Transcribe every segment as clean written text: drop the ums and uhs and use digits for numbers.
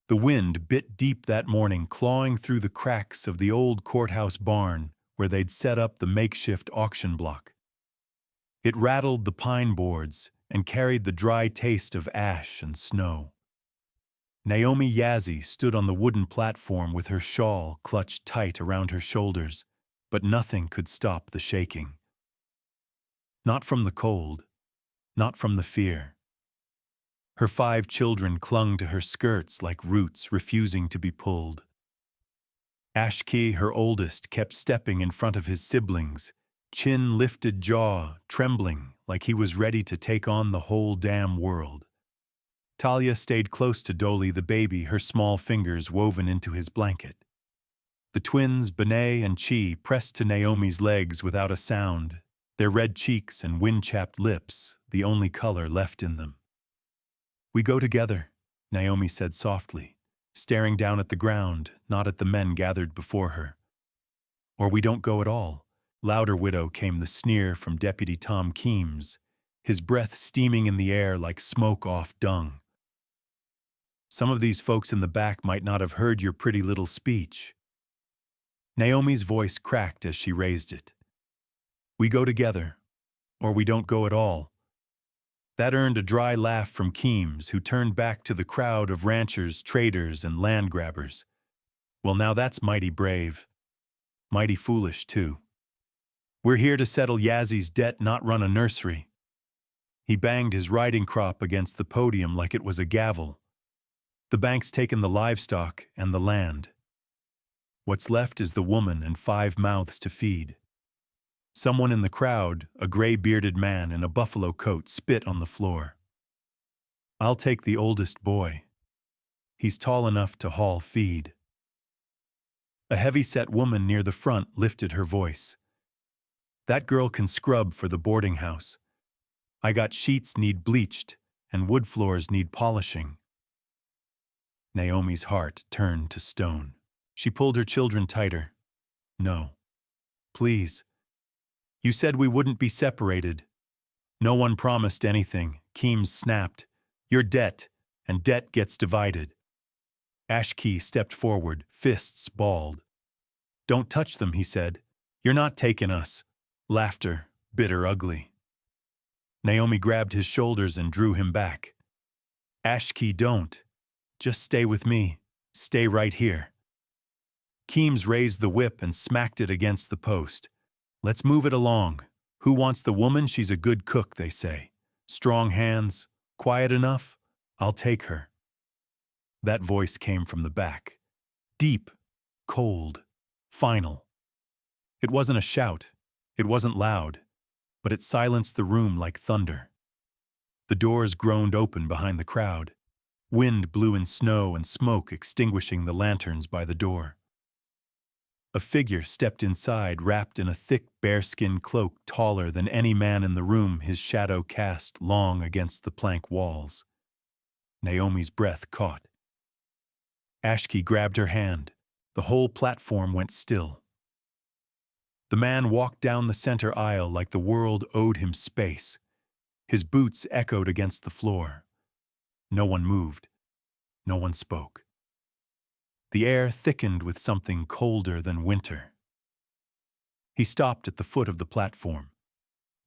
The wind bit deep that morning, clawing through the cracks of the old courthouse barn where they'd set up the makeshift auction block. It rattled the pine boards and carried the dry taste of ash and snow. Naomi Yazzie stood on the wooden platform with her shawl clutched tight around her shoulders, but nothing could stop the shaking. Not from the cold, not from the fear. Her 5 children clung to her skirts like roots refusing to be pulled. Ashki, her oldest, kept stepping in front of his siblings, chin lifted, jaw trembling like he was ready to take on the whole damn world. Talia stayed close to Dolly the baby, her small fingers woven into his blanket. The twins, Benet and Chi, pressed to Naomi's legs without a sound, their red cheeks and wind-chapped lips the only color left in them. "We go together," Naomi said softly, staring down at the ground, not at the men gathered before her. "Or we don't go at all." Louder, widow, came the sneer from Deputy Tom Keems, his breath steaming in the air like smoke off dung. "Some of these folks in the back might not have heard your pretty little speech." Naomi's voice cracked as she raised it. "We go together, or we don't go at all." That earned a dry laugh from Keems, who turned back to the crowd of ranchers, traders, and land grabbers. "Well, now that's mighty brave. Mighty foolish, too. We're here to settle Yazzie's debt, not run a nursery." He banged his riding crop against the podium like it was a gavel. "The bank's taken the livestock and the land. What's left is the woman and 5 mouths to feed." Someone in the crowd, a gray-bearded man in a buffalo coat, spit on the floor. "I'll take the oldest boy. He's tall enough to haul feed." A heavy-set woman near the front lifted her voice. "That girl can scrub for the boarding house. I got sheets need bleached, and wood floors need polishing." Naomi's heart turned to stone. She pulled her children tighter. "No. Please. You said we wouldn't be separated." "No one promised anything," Keems snapped. "You're debt, and debt gets divided." Ashkey stepped forward, fists balled. "Don't touch them," he said. "You're not taking us." Laughter, bitter, ugly. Naomi grabbed his shoulders and drew him back. "Ashkey, don't. Just stay with me. Stay right here." Keems raised the whip and smacked it against the post. "Let's move it along. Who wants the woman? She's a good cook, they say. Strong hands, quiet enough? I'll take her." That voice came from the back. Deep, cold, final. It wasn't a shout. It wasn't loud, but it silenced the room like thunder. The doors groaned open behind the crowd. Wind blew in snow and smoke, extinguishing the lanterns by the door. A figure stepped inside, wrapped in a thick bearskin cloak taller than any man in the room, his shadow cast long against the plank walls. Naomi's breath caught. Ashkey grabbed her hand. The whole platform went still. The man walked down the center aisle like the world owed him space. His boots echoed against the floor. No one moved. No one spoke. The air thickened with something colder than winter. He stopped at the foot of the platform.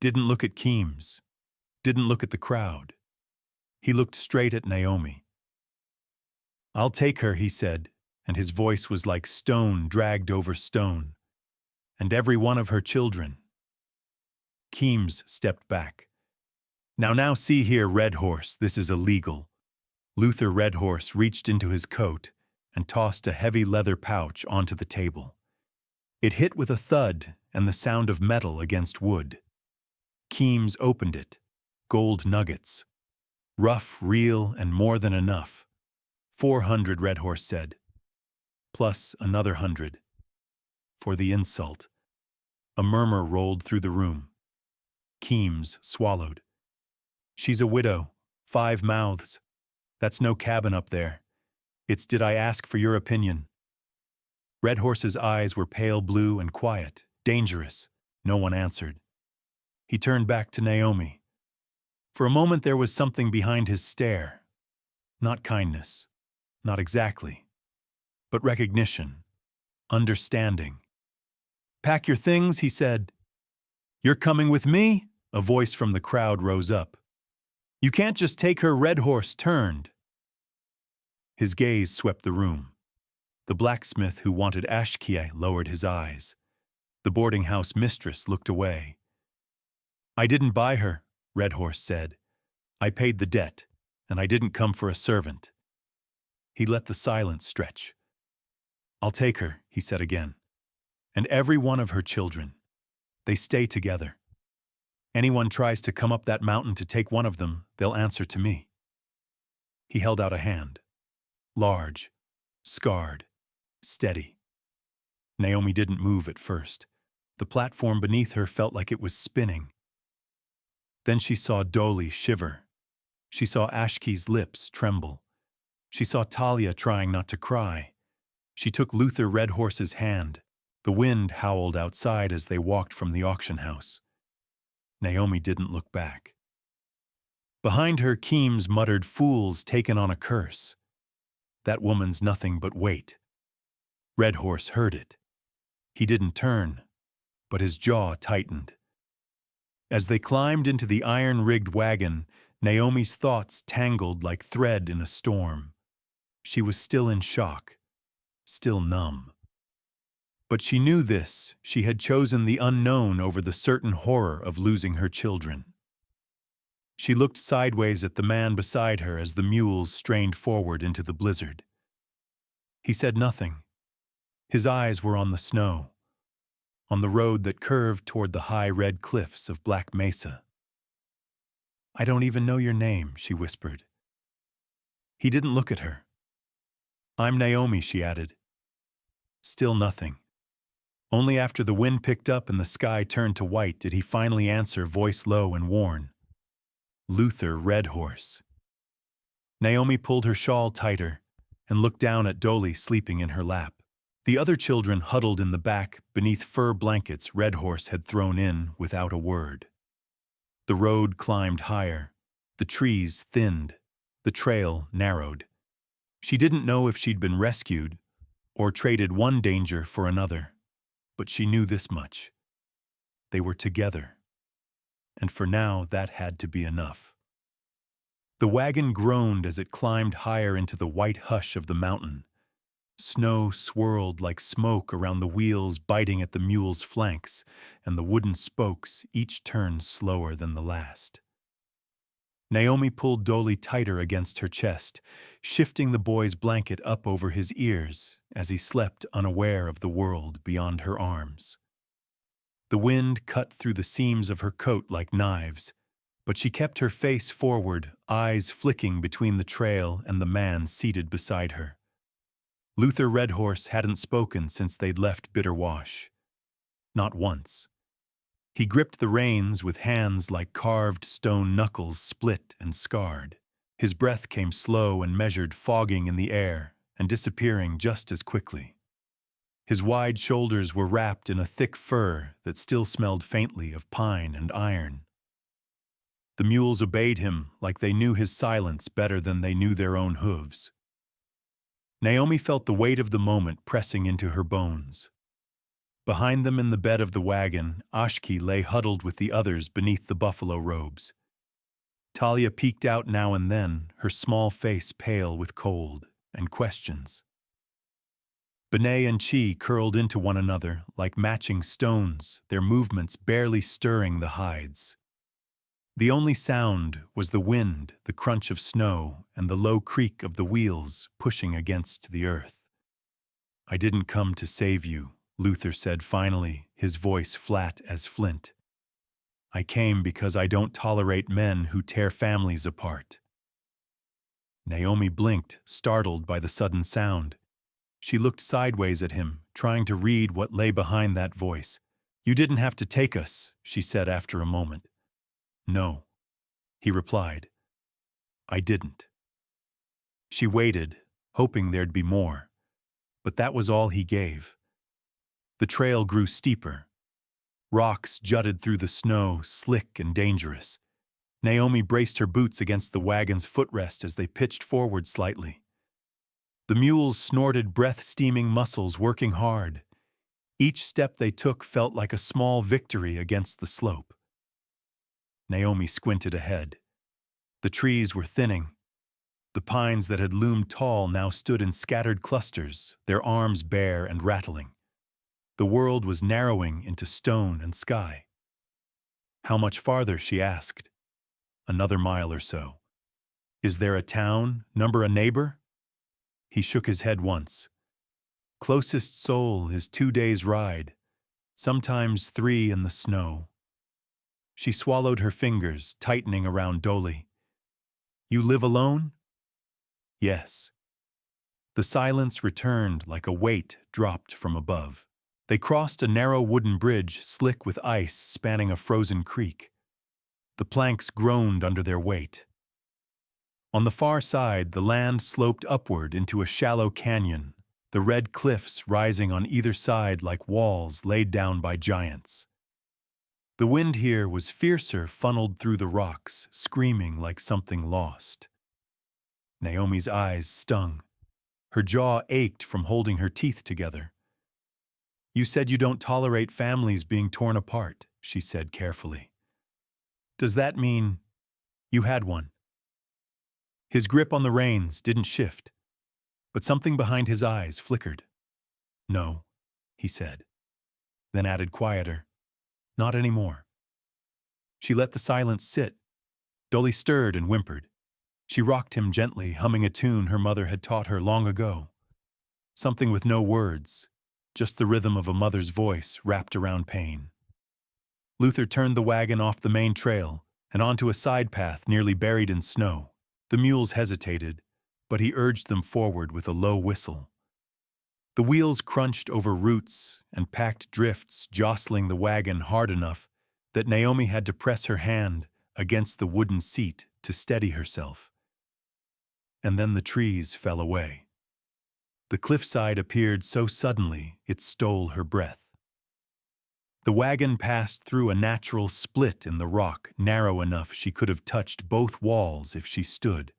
Didn't look at Keems. Didn't look at the crowd. He looked straight at Naomi. "I'll take her," he said, and his voice was like stone dragged over stone. "And every one of her children." Keems stepped back. Now see here, Red Horse, this is illegal." Luther Red Horse reached into his coat and tossed a heavy leather pouch onto the table. It hit with a thud and the sound of metal against wood. Keems opened it. Gold nuggets. Rough, real, and more than enough. 400, Red Horse said. Plus another 100. For the insult. A murmur rolled through the room. Keems swallowed. "She's a widow. 5 mouths. That's no cabin up there. It's did I ask for your opinion?" Red Horse's eyes were pale blue and quiet, dangerous. No one answered. He turned back to Naomi. For a moment there was something behind his stare. Not kindness. not exactly. But recognition, understanding. "Pack your things," he said. "You're coming with me?" A voice from the crowd rose up. "You can't just take her." Red Horse turned. His gaze swept the room. The blacksmith who wanted Ashkia lowered his eyes. The boarding house mistress looked away. "I didn't buy her," Red Horse said. "I paid the debt, and I didn't come for a servant." He let the silence stretch. "I'll take her," he said again. "And every one of her children. They stay together. Anyone tries to come up that mountain to take one of them, they'll answer to me." He held out a hand. Large, scarred, steady. Naomi didn't move at first. The platform beneath her felt like it was spinning. Then she saw Dolly shiver. She saw Ashki's lips tremble. She saw Talia trying not to cry. She took Luther Red Horse's hand. The wind howled outside as they walked from the auction house. Naomi didn't look back. Behind her, Keems muttered, "Fools taken on a curse. That woman's nothing but weight." Red Horse heard it. He didn't turn, but his jaw tightened. As they climbed into the iron-rigged wagon, Naomi's thoughts tangled like thread in a storm. She was still in shock, still numb. But she knew this: she had chosen the unknown over the certain horror of losing her children. She looked sideways at the man beside her as the mules strained forward into the blizzard. He said nothing. His eyes were on the snow, on the road that curved toward the high red cliffs of Black Mesa. "I don't even know your name," she whispered. He didn't look at her. "I'm Naomi," she added. Still nothing. Only after the wind picked up and the sky turned to white did he finally answer, voice low and worn. "Luther Red Horse." Naomi pulled her shawl tighter and looked down at Dolly sleeping in her lap. The other children huddled in the back beneath fur blankets Red Horse had thrown in without a word. The road climbed higher. The trees thinned. The trail narrowed. She didn't know if she'd been rescued or traded one danger for another, but she knew this much: they were together. And for now, that had to be enough. The wagon groaned as it climbed higher into the white hush of the mountain. Snow swirled like smoke around the wheels, biting at the mule's flanks, and the wooden spokes each turned slower than the last. Naomi pulled Dolly tighter against her chest, shifting the boy's blanket up over his ears as he slept unaware of the world beyond her arms. The wind cut through the seams of her coat like knives, but she kept her face forward, eyes flicking between the trail and the man seated beside her. Luther Red Horse hadn't spoken since they'd left Bitter Wash. Not once. He gripped the reins with hands like carved stone knuckles, split and scarred. His breath came slow and measured, fogging in the air and disappearing just as quickly. His wide shoulders were wrapped in a thick fur that still smelled faintly of pine and iron. The mules obeyed him like they knew his silence better than they knew their own hooves. Naomi felt the weight of the moment pressing into her bones. Behind them in the bed of the wagon, Ashki lay huddled with the others beneath the buffalo robes. Talia peeked out now and then, her small face pale with cold and questions. Benet and Chi curled into one another like matching stones, their movements barely stirring the hides. The only sound was the wind, the crunch of snow, and the low creak of the wheels pushing against the earth. "I didn't come to save you," Luther said finally, his voice flat as flint. "I came because I don't tolerate men who tear families apart." Naomi blinked, startled by the sudden sound. She looked sideways at him, trying to read what lay behind that voice. "You didn't have to take us," she said after a moment. "No," he replied. "I didn't." She waited, hoping there'd be more, but that was all he gave. The trail grew steeper. Rocks jutted through the snow, slick and dangerous. Naomi braced her boots against the wagon's footrest as they pitched forward slightly. The mules snorted breath-steaming muscles working hard. Each step they took felt like a small victory against the slope. Naomi squinted ahead. The trees were thinning. The pines that had loomed tall now stood in scattered clusters, their arms bare and rattling. The world was narrowing into stone and sky. How much farther, she asked. Another mile or so. Is there a town, number a neighbor? He shook his head once. Closest soul is 2 days' ride, sometimes 3 in the snow. She swallowed her fingers, tightening around Dolly. You live alone? Yes. The silence returned like a weight dropped from above. They crossed a narrow wooden bridge slick with ice spanning a frozen creek. The planks groaned under their weight. On the far side, the land sloped upward into a shallow canyon, the red cliffs rising on either side like walls laid down by giants. The wind here was fiercer, funneled through the rocks, screaming like something lost. Naomi's eyes stung. Her jaw ached from holding her teeth together. You said you don't tolerate families being torn apart, she said carefully. Does that mean you had one? His grip on the reins didn't shift, but something behind his eyes flickered. No, he said, then added quieter, not anymore. She let the silence sit. Dolly stirred and whimpered. She rocked him gently, humming a tune her mother had taught her long ago. Something with no words, just the rhythm of a mother's voice wrapped around pain. Luther turned the wagon off the main trail and onto a side path nearly buried in snow. The mules hesitated, but he urged them forward with a low whistle. The wheels crunched over roots and packed drifts, jostling the wagon hard enough that Naomi had to press her hand against the wooden seat to steady herself. And then the trees fell away. The cliffside appeared so suddenly it stole her breath. The wagon passed through a natural split in the rock, narrow enough she could have touched both walls if she stood.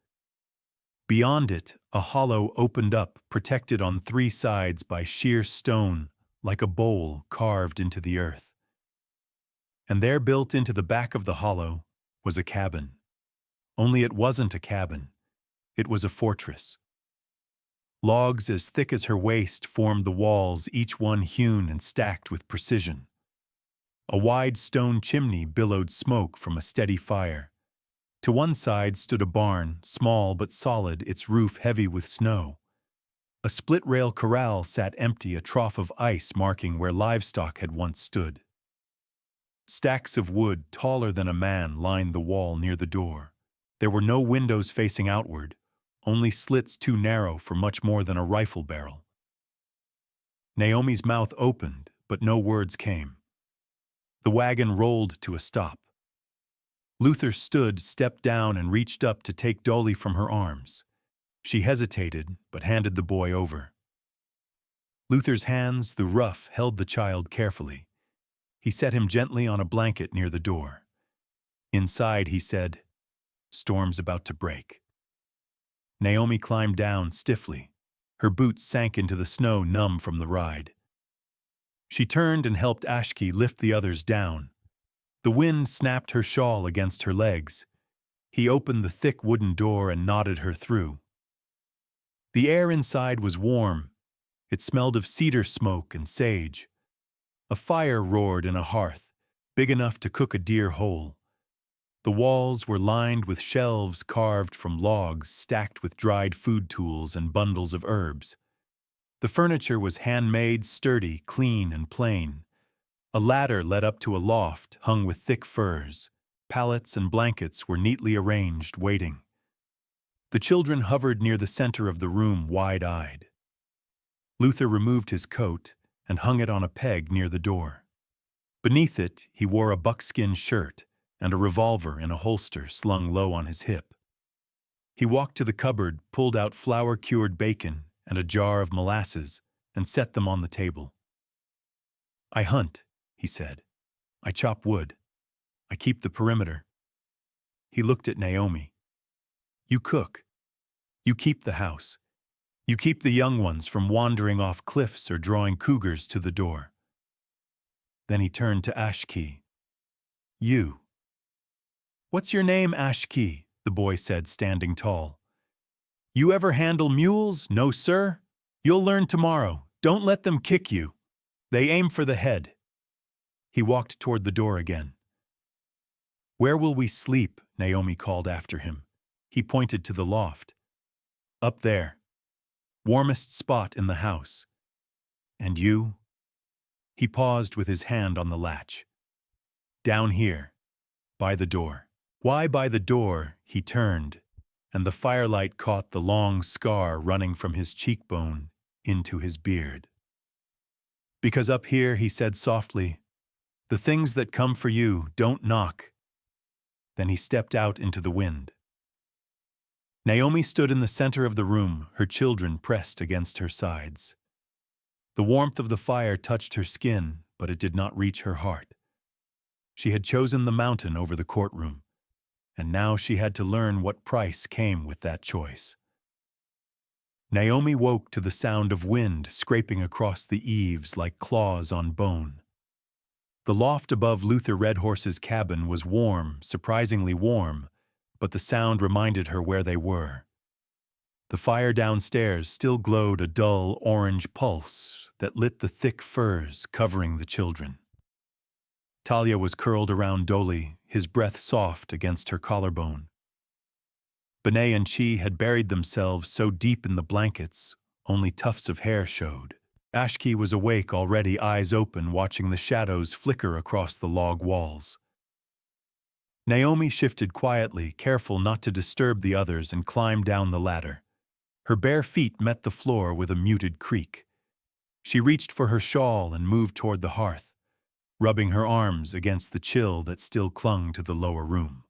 Beyond it, a hollow opened up, protected on 3 sides by sheer stone, like a bowl carved into the earth. And there, built into the back of the hollow, was a cabin. Only it wasn't a cabin. It was a fortress. Logs as thick as her waist formed the walls, each one hewn and stacked with precision. A wide stone chimney billowed smoke from a steady fire. To one side stood a barn, small but solid, its roof heavy with snow. A split-rail corral sat empty, a trough of ice marking where livestock had once stood. Stacks of wood, taller than a man, lined the wall near the door. There were no windows facing outward, only slits too narrow for much more than a rifle barrel. Naomi's mouth opened, but no words came. The wagon rolled to a stop. Luther stood, stepped down, and reached up to take Dolly from her arms. She hesitated, but handed the boy over. Luther's hands, the rough, held the child carefully. He set him gently on a blanket near the door. Inside, he said, "Storm's about to break." Naomi climbed down stiffly. Her boots sank into the snow, numb from the ride. She turned and helped Ashki lift the others down. The wind snapped her shawl against her legs. He opened the thick wooden door and nodded her through. The air inside was warm. It smelled of cedar smoke and sage. A fire roared in a hearth, big enough to cook a deer whole. The walls were lined with shelves carved from logs, stacked with dried food tools and bundles of herbs. The furniture was handmade, sturdy, clean, and plain. A ladder led up to a loft hung with thick furs. Pallets and blankets were neatly arranged, waiting. The children hovered near the center of the room, wide-eyed. Luther removed his coat and hung it on a peg near the door. Beneath it, he wore a buckskin shirt and a revolver in a holster slung low on his hip. He walked to the cupboard, pulled out flour-cured bacon and a jar of molasses, and set them on the table. "I hunt," he said. "I chop wood. I keep the perimeter." He looked at Naomi. "You cook. You keep the house. You keep the young ones from wandering off cliffs or drawing cougars to the door. Then he turned to Ashki. You. What's your name, Ashki? The boy said, standing tall. You ever handle mules? No, sir. You'll learn tomorrow. Don't let them kick you. They aim for the head. He walked toward the door again. Where will we sleep? Naomi called after him. He pointed to the loft. Up there. Warmest spot in the house. And you? He paused with his hand on the latch. Down here. By the door. Why by the door? He turned, and the firelight caught the long scar running from his cheekbone into his beard. Because up here, he said softly, the things that come for you don't knock. Then he stepped out into the wind. Naomi stood in the center of the room, her children pressed against her sides. The warmth of the fire touched her skin, but it did not reach her heart. She had chosen the mountain over the courtroom, and now she had to learn what price came with that choice. Naomi woke to the sound of wind scraping across the eaves like claws on bone. The loft above Luther Redhorse's cabin was warm, surprisingly warm, but the sound reminded her where they were. The fire downstairs still glowed a dull orange pulse that lit the thick furs covering the children. Talia was curled around Dolly, his breath soft against her collarbone. Benet and Chi had buried themselves so deep in the blankets, only tufts of hair showed. Ashki was awake already, eyes open, watching the shadows flicker across the log walls. Naomi shifted quietly, careful not to disturb the others, and climbed down the ladder. Her bare feet met the floor with a muted creak. She reached for her shawl and moved toward the hearth, rubbing her arms against the chill that still clung to the lower room.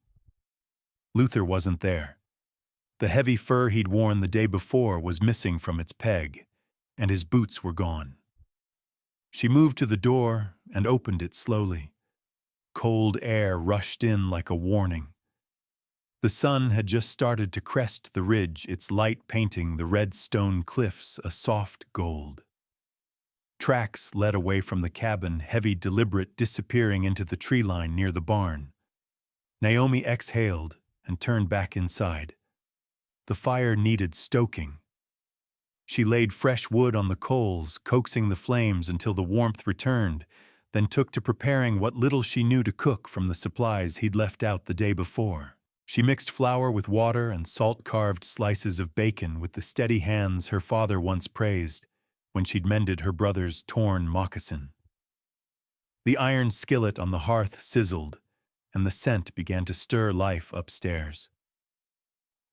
Luther wasn't there. The heavy fur he'd worn the day before was missing from its peg, and his boots were gone. She moved to the door and opened it slowly. Cold air rushed in like a warning. The sun had just started to crest the ridge, its light painting the red stone cliffs a soft gold. Tracks led away from the cabin, heavy, deliberate, disappearing into the tree line near the barn. Naomi exhaled and turned back inside. The fire needed stoking. She laid fresh wood on the coals, coaxing the flames until the warmth returned, then took to preparing what little she knew to cook from the supplies he'd left out the day before. She mixed flour with water and salt-carved slices of bacon with the steady hands her father once praised when she'd mended her brother's torn moccasin. The iron skillet on the hearth sizzled, and the scent began to stir life upstairs.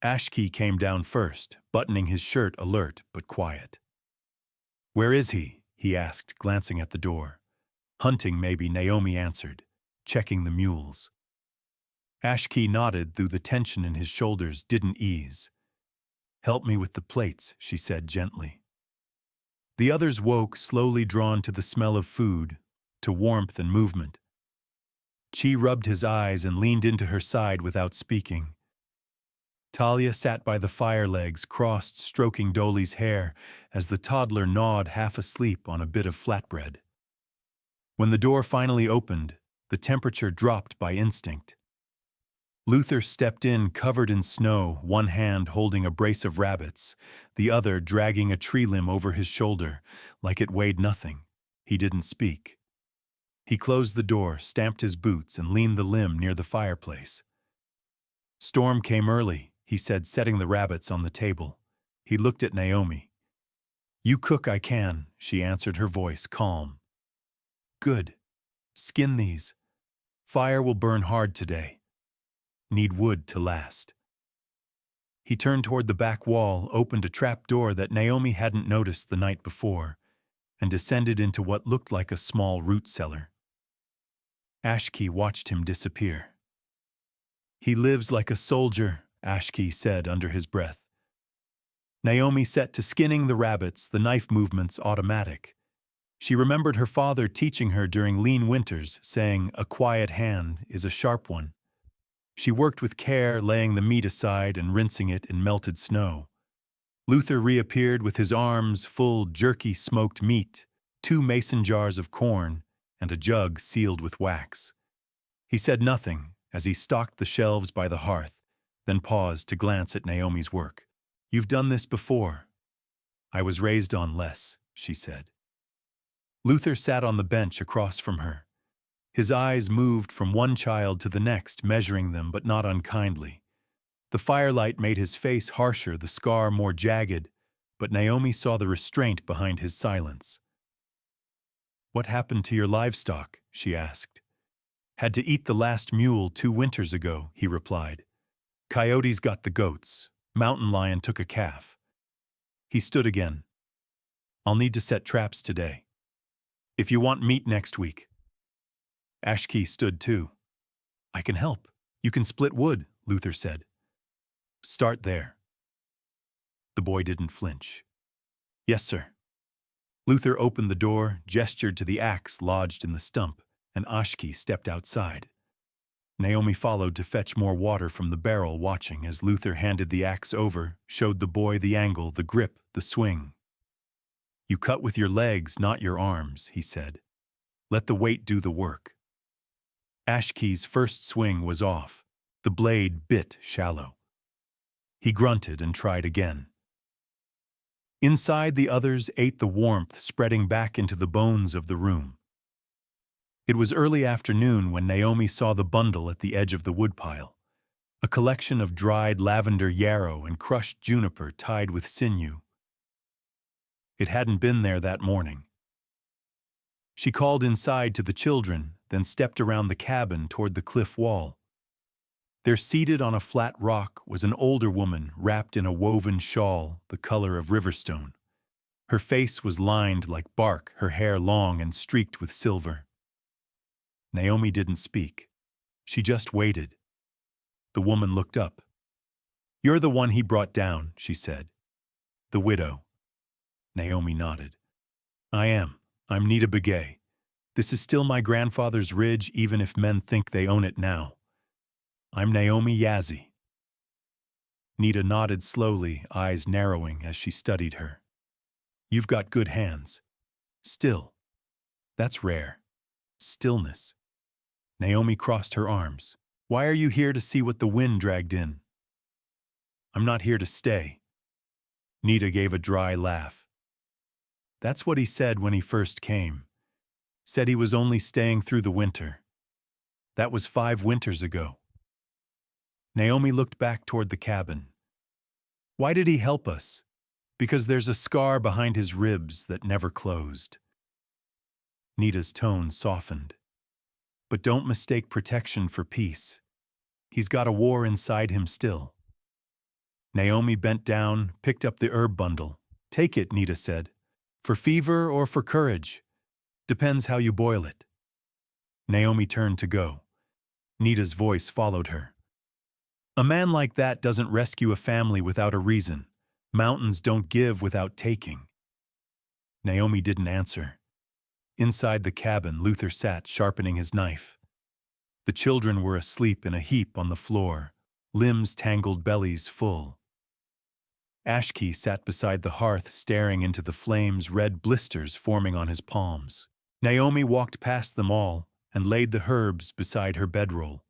Ashki came down first, buttoning his shirt, alert but quiet. "Where is he?" he asked, glancing at the door. "Hunting, maybe," Naomi answered, checking the mules. Ashki nodded, though the tension in his shoulders didn't ease. "Help me with the plates," she said gently. The others woke, slowly drawn to the smell of food, to warmth and movement. Chi rubbed his eyes and leaned into her side without speaking. Talia sat by the fire, legs crossed, stroking Dolly's hair as the toddler gnawed half asleep on a bit of flatbread. When the door finally opened, the temperature dropped by instinct. Luther stepped in, covered in snow, one hand holding a brace of rabbits, the other dragging a tree limb over his shoulder, like it weighed nothing. He didn't speak. He closed the door, stamped his boots, and leaned the limb near the fireplace. "Storm came early," he said, setting the rabbits on the table. He looked at Naomi. "You cook, I can," she answered, her voice calm. "Good. Skin these. Fire will burn hard today. Need wood to last." He turned toward the back wall, opened a trap door that Naomi hadn't noticed the night before, and descended into what looked like a small root cellar. Ashki watched him disappear. "He lives like a soldier," Ashki said under his breath. Naomi set to skinning the rabbits, the knife movements automatic. She remembered her father teaching her during lean winters, saying, "A quiet hand is a sharp one." She worked with care, laying the meat aside and rinsing it in melted snow. Luther reappeared with his arms full jerky smoked meat, 2 mason jars of corn, and a jug sealed with wax. He said nothing as he stocked the shelves by the hearth, then paused to glance at Naomi's work. "You've done this before." "I was raised on less," she said. Luther sat on the bench across from her. His eyes moved from one child to the next, measuring them, but not unkindly. The firelight made his face harsher, the scar more jagged, but Naomi saw the restraint behind his silence. "What happened to your livestock?" she asked. "Had to eat the last mule 2 winters ago," he replied. "Coyotes got the goats. Mountain lion took a calf." He stood again. "I'll need to set traps today. If you want meat next week." Ashkey stood too. "I can help. You can split wood," Luther said. "Start there." The boy didn't flinch. "Yes, sir." Luther opened the door, gestured to the axe lodged in the stump, and Ashkey stepped outside. Naomi followed to fetch more water from the barrel, watching as Luther handed the axe over, showed the boy the angle, the grip, the swing. "You cut with your legs, not your arms," he said. "Let the weight do the work." Ashkey's first swing was off. The blade bit shallow. He grunted and tried again. Inside, the others ate the warmth spreading back into the bones of the room. It was early afternoon when Naomi saw the bundle at the edge of the woodpile, a collection of dried lavender yarrow and crushed juniper tied with sinew. It hadn't been there that morning. She called inside to the children, then stepped around the cabin toward the cliff wall. There, seated on a flat rock, was an older woman wrapped in a woven shawl the color of riverstone. Her face was lined like bark, her hair long and streaked with silver. Naomi didn't speak. She just waited. The woman looked up. "You're the one he brought down," she said. "The widow." Naomi nodded. "I am. I'm Nita Begay. This is still my grandfather's ridge, even if men think they own it now. I'm Naomi Yazzie." Nita nodded slowly, eyes narrowing as she studied her. "You've got good hands. Still. That's rare. Stillness." Naomi crossed her arms. "Why are you here to see what the wind dragged in?" "I'm not here to stay." Nita gave a dry laugh. "That's what he said when he first came. Said he was only staying through the winter. That was 5 winters ago." Naomi looked back toward the cabin. "Why did he help us?" "Because there's a scar behind his ribs that never closed." Nita's tone softened. "But don't mistake protection for peace. He's got a war inside him still." Naomi bent down, picked up the herb bundle. "Take it," Nita said. "For fever or for courage. Depends how you boil it." Naomi turned to go. Nita's voice followed her. "A man like that doesn't rescue a family without a reason. Mountains don't give without taking." Naomi didn't answer. Inside the cabin, Luther sat sharpening his knife. The children were asleep in a heap on the floor, limbs tangled, bellies full. Ashkey sat beside the hearth, staring into the flames, red blisters forming on his palms. Naomi walked past them all and laid the herbs beside her bedroll.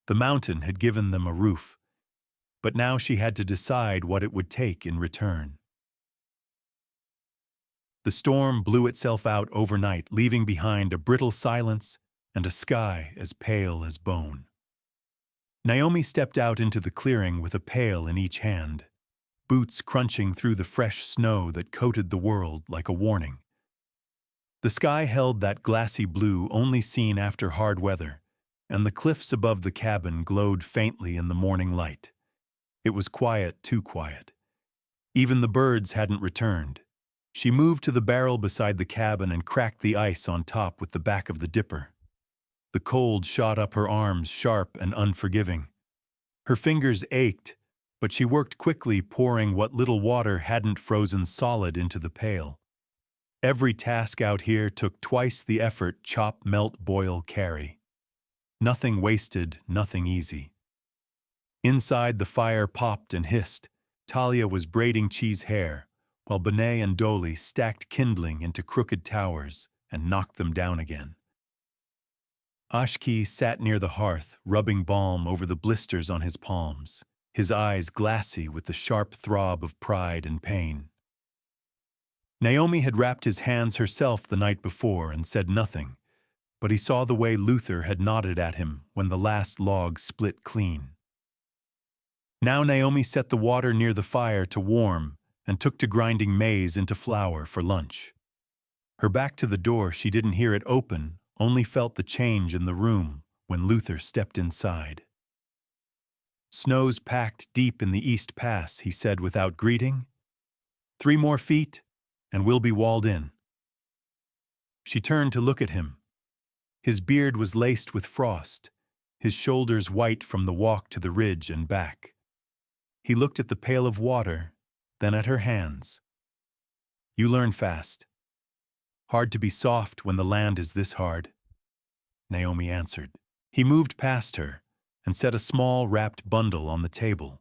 The mountain had given them a roof, but now she had to decide what it would take in return. The storm blew itself out overnight, leaving behind a brittle silence and a sky as pale as bone. Naomi stepped out into the clearing with a pail in each hand, boots crunching through the fresh snow that coated the world like a warning. The sky held that glassy blue only seen after hard weather, and the cliffs above the cabin glowed faintly in the morning light. It was quiet, too quiet. Even the birds hadn't returned. She moved to the barrel beside the cabin and cracked the ice on top with the back of the dipper. The cold shot up her arms, sharp and unforgiving. Her fingers ached, but she worked quickly, pouring what little water hadn't frozen solid into the pail. Every task out here took twice the effort: chop, melt, boil, carry. Nothing wasted, nothing easy. Inside, the fire popped and hissed. Talia was braiding Chi's hair, while Benet and Dolly stacked kindling into crooked towers and knocked them down again. Ashki sat near the hearth, rubbing balm over the blisters on his palms, his eyes glassy with the sharp throb of pride and pain. Naomi had wrapped his hands herself the night before and said nothing, but he saw the way Luther had nodded at him when the last log split clean. Now Naomi set the water near the fire to warm and took to grinding maize into flour for lunch. Her back to the door, she didn't hear it open, only felt the change in the room when Luther stepped inside. "Snow's packed deep in the East Pass," he said without greeting. "3 more feet, and we'll be walled in." She turned to look at him. His beard was laced with frost, his shoulders white from the walk to the ridge and back. He looked at the pail of water, then at her hands. "You learn fast. Hard to be soft when the land is this hard," Naomi answered. He moved past her and set a small wrapped bundle on the table.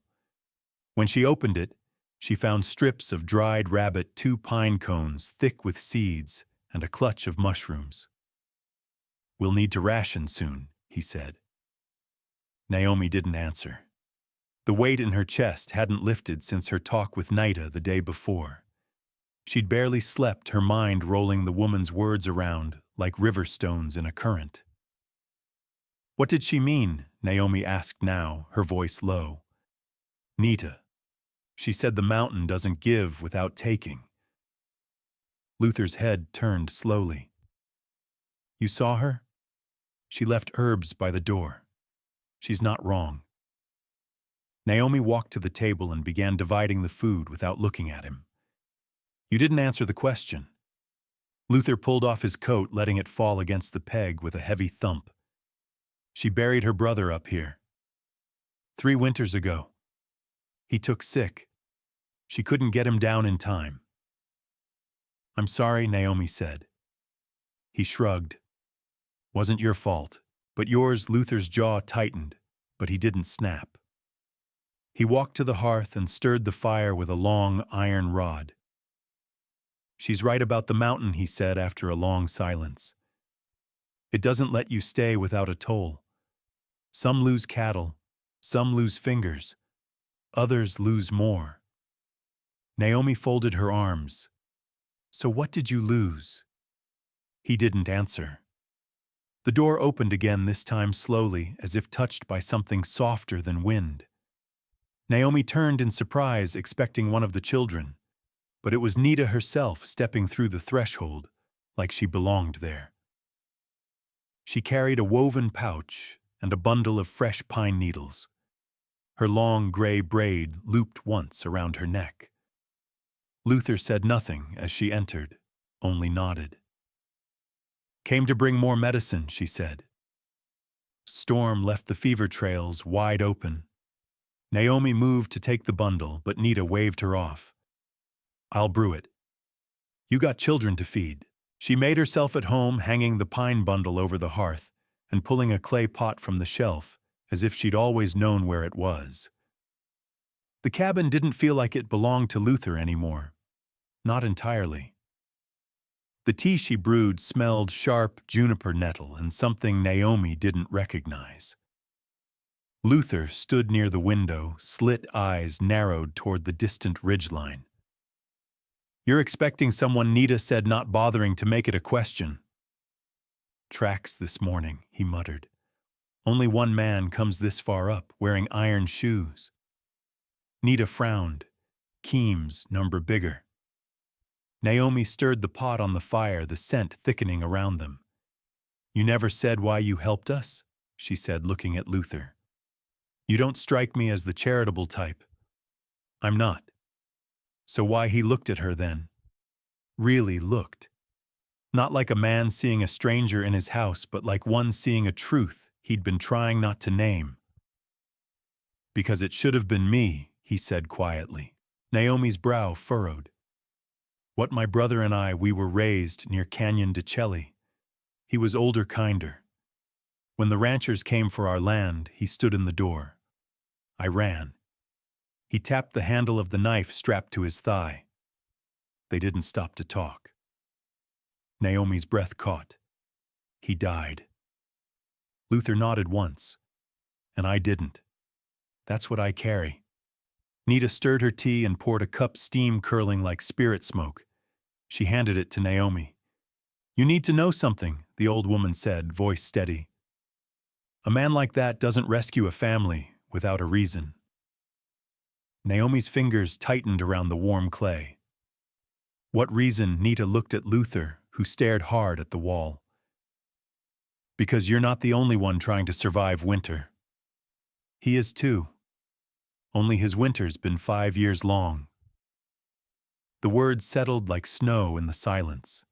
When she opened it, she found strips of dried rabbit, 2 pine cones thick with seeds, and a clutch of mushrooms. "We'll need to ration soon," he said. Naomi didn't answer. The weight in her chest hadn't lifted since her talk with Nida the day before. She'd barely slept, her mind rolling the woman's words around like river stones in a current. "What did she mean?" Naomi asked now, her voice low. "Nita. She said the mountain doesn't give without taking." Luther's head turned slowly. "You saw her? She left herbs by the door. She's not wrong." Naomi walked to the table and began dividing the food without looking at him. "You didn't answer the question." Luther pulled off his coat, letting it fall against the peg with a heavy thump. "She buried her brother up here. 3 winters ago. He took sick. She couldn't get him down in time." "I'm sorry," Naomi said. He shrugged. "Wasn't your fault, but yours." Luther's jaw tightened, but he didn't snap. He walked to the hearth and stirred the fire with a long iron rod. "She's right about the mountain," he said after a long silence. "It doesn't let you stay without a toll. Some lose cattle, some lose fingers, others lose more." Naomi folded her arms. "So what did you lose?" He didn't answer. The door opened again, this time slowly, as if touched by something softer than wind. Naomi turned in surprise, expecting one of the children, but it was Nita herself stepping through the threshold, like she belonged there. She carried a woven pouch and a bundle of fresh pine needles. Her long gray braid looped once around her neck. Luther said nothing as she entered, only nodded. "Came to bring more medicine," she said. Storm left the fever trails wide open. Naomi moved to take the bundle, but Nita waved her off. "I'll brew it. You got children to feed." She made herself at home, hanging the pine bundle over the hearth and pulling a clay pot from the shelf, as if she'd always known where it was. The cabin didn't feel like it belonged to Luther anymore. Not entirely. The tea she brewed smelled sharp juniper nettle and something Naomi didn't recognize. Luther stood near the window, slit eyes narrowed toward the distant ridgeline. "You're expecting someone," Nita said, not bothering to make it a question. "Tracks this morning," he muttered. "Only one man comes this far up, wearing iron shoes." Nita frowned. "Keem's number bigger." Naomi stirred the pot on the fire, the scent thickening around them. "You never said why you helped us," she said, looking at Luther. "You don't strike me as the charitable type." "I'm not." "So why?" He looked at her then. Really looked. Not like a man seeing a stranger in his house, but like one seeing a truth he'd been trying not to name. "Because it should have been me," he said quietly. Naomi's brow furrowed. "What my brother and I, we were raised near Canyon de Chelly. He was older, kinder. When the ranchers came for our land, he stood in the door. I ran. He tapped the handle of the knife strapped to his thigh. They didn't stop to talk. Naomi's breath caught. He died. Luther nodded once. And I didn't. That's what I carry. Nita stirred her tea and poured a cup, steam curling like spirit smoke. She handed it to Naomi. You need to know something, the old woman said, voice steady. A man like that doesn't rescue a family without a reason. Naomi's fingers tightened around the warm clay. What reason? Nita looked at Luther, who stared hard at the wall. Because you're not the only one trying to survive winter. He is too. Only his winter's been 5 years long. The words settled like snow in the silence.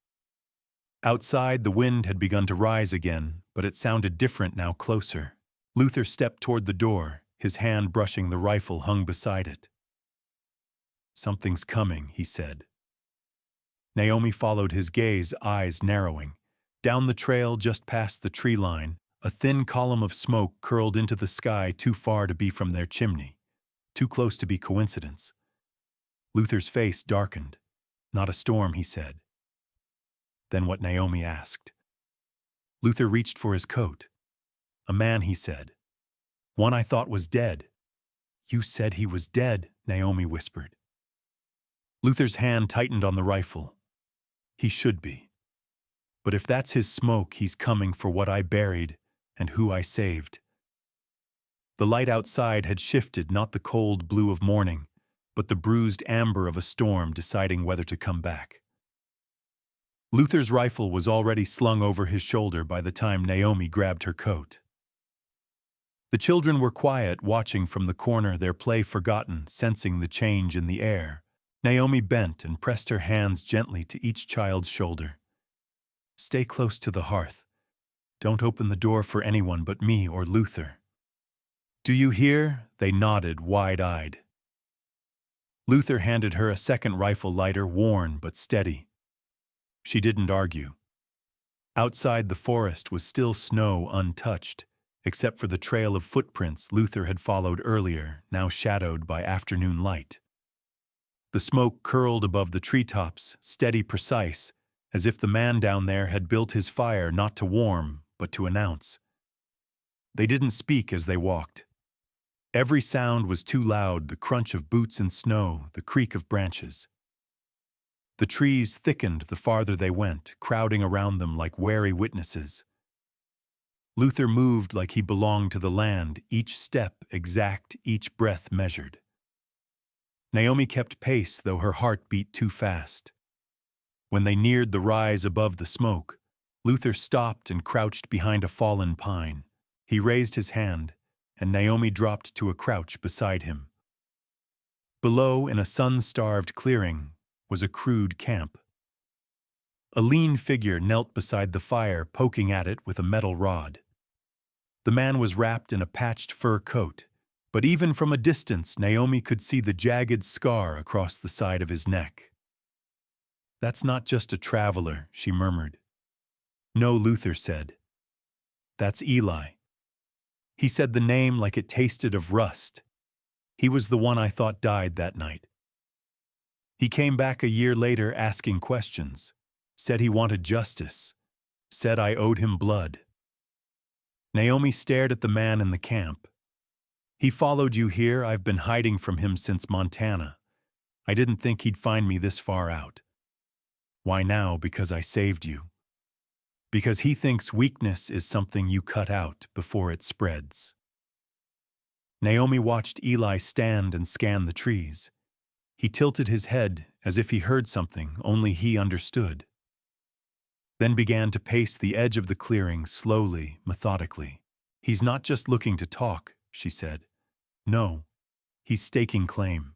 Outside, the wind had begun to rise again, but it sounded different now, closer. Luther stepped toward the door, his hand brushing the rifle hung beside it. Something's coming, he said. Naomi followed his gaze, eyes narrowing. Down the trail just past the tree line, a thin column of smoke curled into the sky, too far to be from their chimney, too close to be coincidence. Luther's face darkened. Not a storm, he said. Then what? Naomi asked. Luther reached for his coat. A man, he said. One I thought was dead. You said he was dead, Naomi whispered. Luther's hand tightened on the rifle. He should be. But if that's his smoke, he's coming for what I buried and who I saved. The light outside had shifted, not the cold blue of morning, but the bruised amber of a storm deciding whether to come back. Luther's rifle was already slung over his shoulder by the time Naomi grabbed her coat. The children were quiet, watching from the corner, their play forgotten, sensing the change in the air. Naomi bent and pressed her hands gently to each child's shoulder. Stay close to the hearth. Don't open the door for anyone but me or Luther. Do you hear? They nodded, wide-eyed. Luther handed her a second rifle, lighter, worn but steady. She didn't argue. Outside, the forest was still snow, untouched, except for the trail of footprints Luther had followed earlier, now shadowed by afternoon light. The smoke curled above the treetops, steady, precise, as if the man down there had built his fire not to warm, but to announce. They didn't speak as they walked. Every sound was too loud, the crunch of boots in snow, the creak of branches. The trees thickened the farther they went, crowding around them like wary witnesses. Luther moved like he belonged to the land, each step exact, each breath measured. Naomi kept pace, though her heart beat too fast. When they neared the rise above the smoke, Luther stopped and crouched behind a fallen pine. He raised his hand, and Naomi dropped to a crouch beside him. Below, in a sun-starved clearing, was a crude camp. A lean figure knelt beside the fire, poking at it with a metal rod. The man was wrapped in a patched fur coat, but even from a distance, Naomi could see the jagged scar across the side of his neck. That's not just a traveler, she murmured. No, Luther said. That's Eli. He said the name like it tasted of rust. He was the one I thought died that night. He came back a year later asking questions, said he wanted justice, said I owed him blood. Naomi stared at the man in the camp. He followed you here. I've been hiding from him since Montana. I didn't think he'd find me this far out. Why now? Because I saved you. Because he thinks weakness is something you cut out before it spreads. Naomi watched Eli stand and scan the trees. He tilted his head as if he heard something only he understood. Then began to pace the edge of the clearing slowly, methodically. He's not just looking to talk, she said. No, he's staking claim.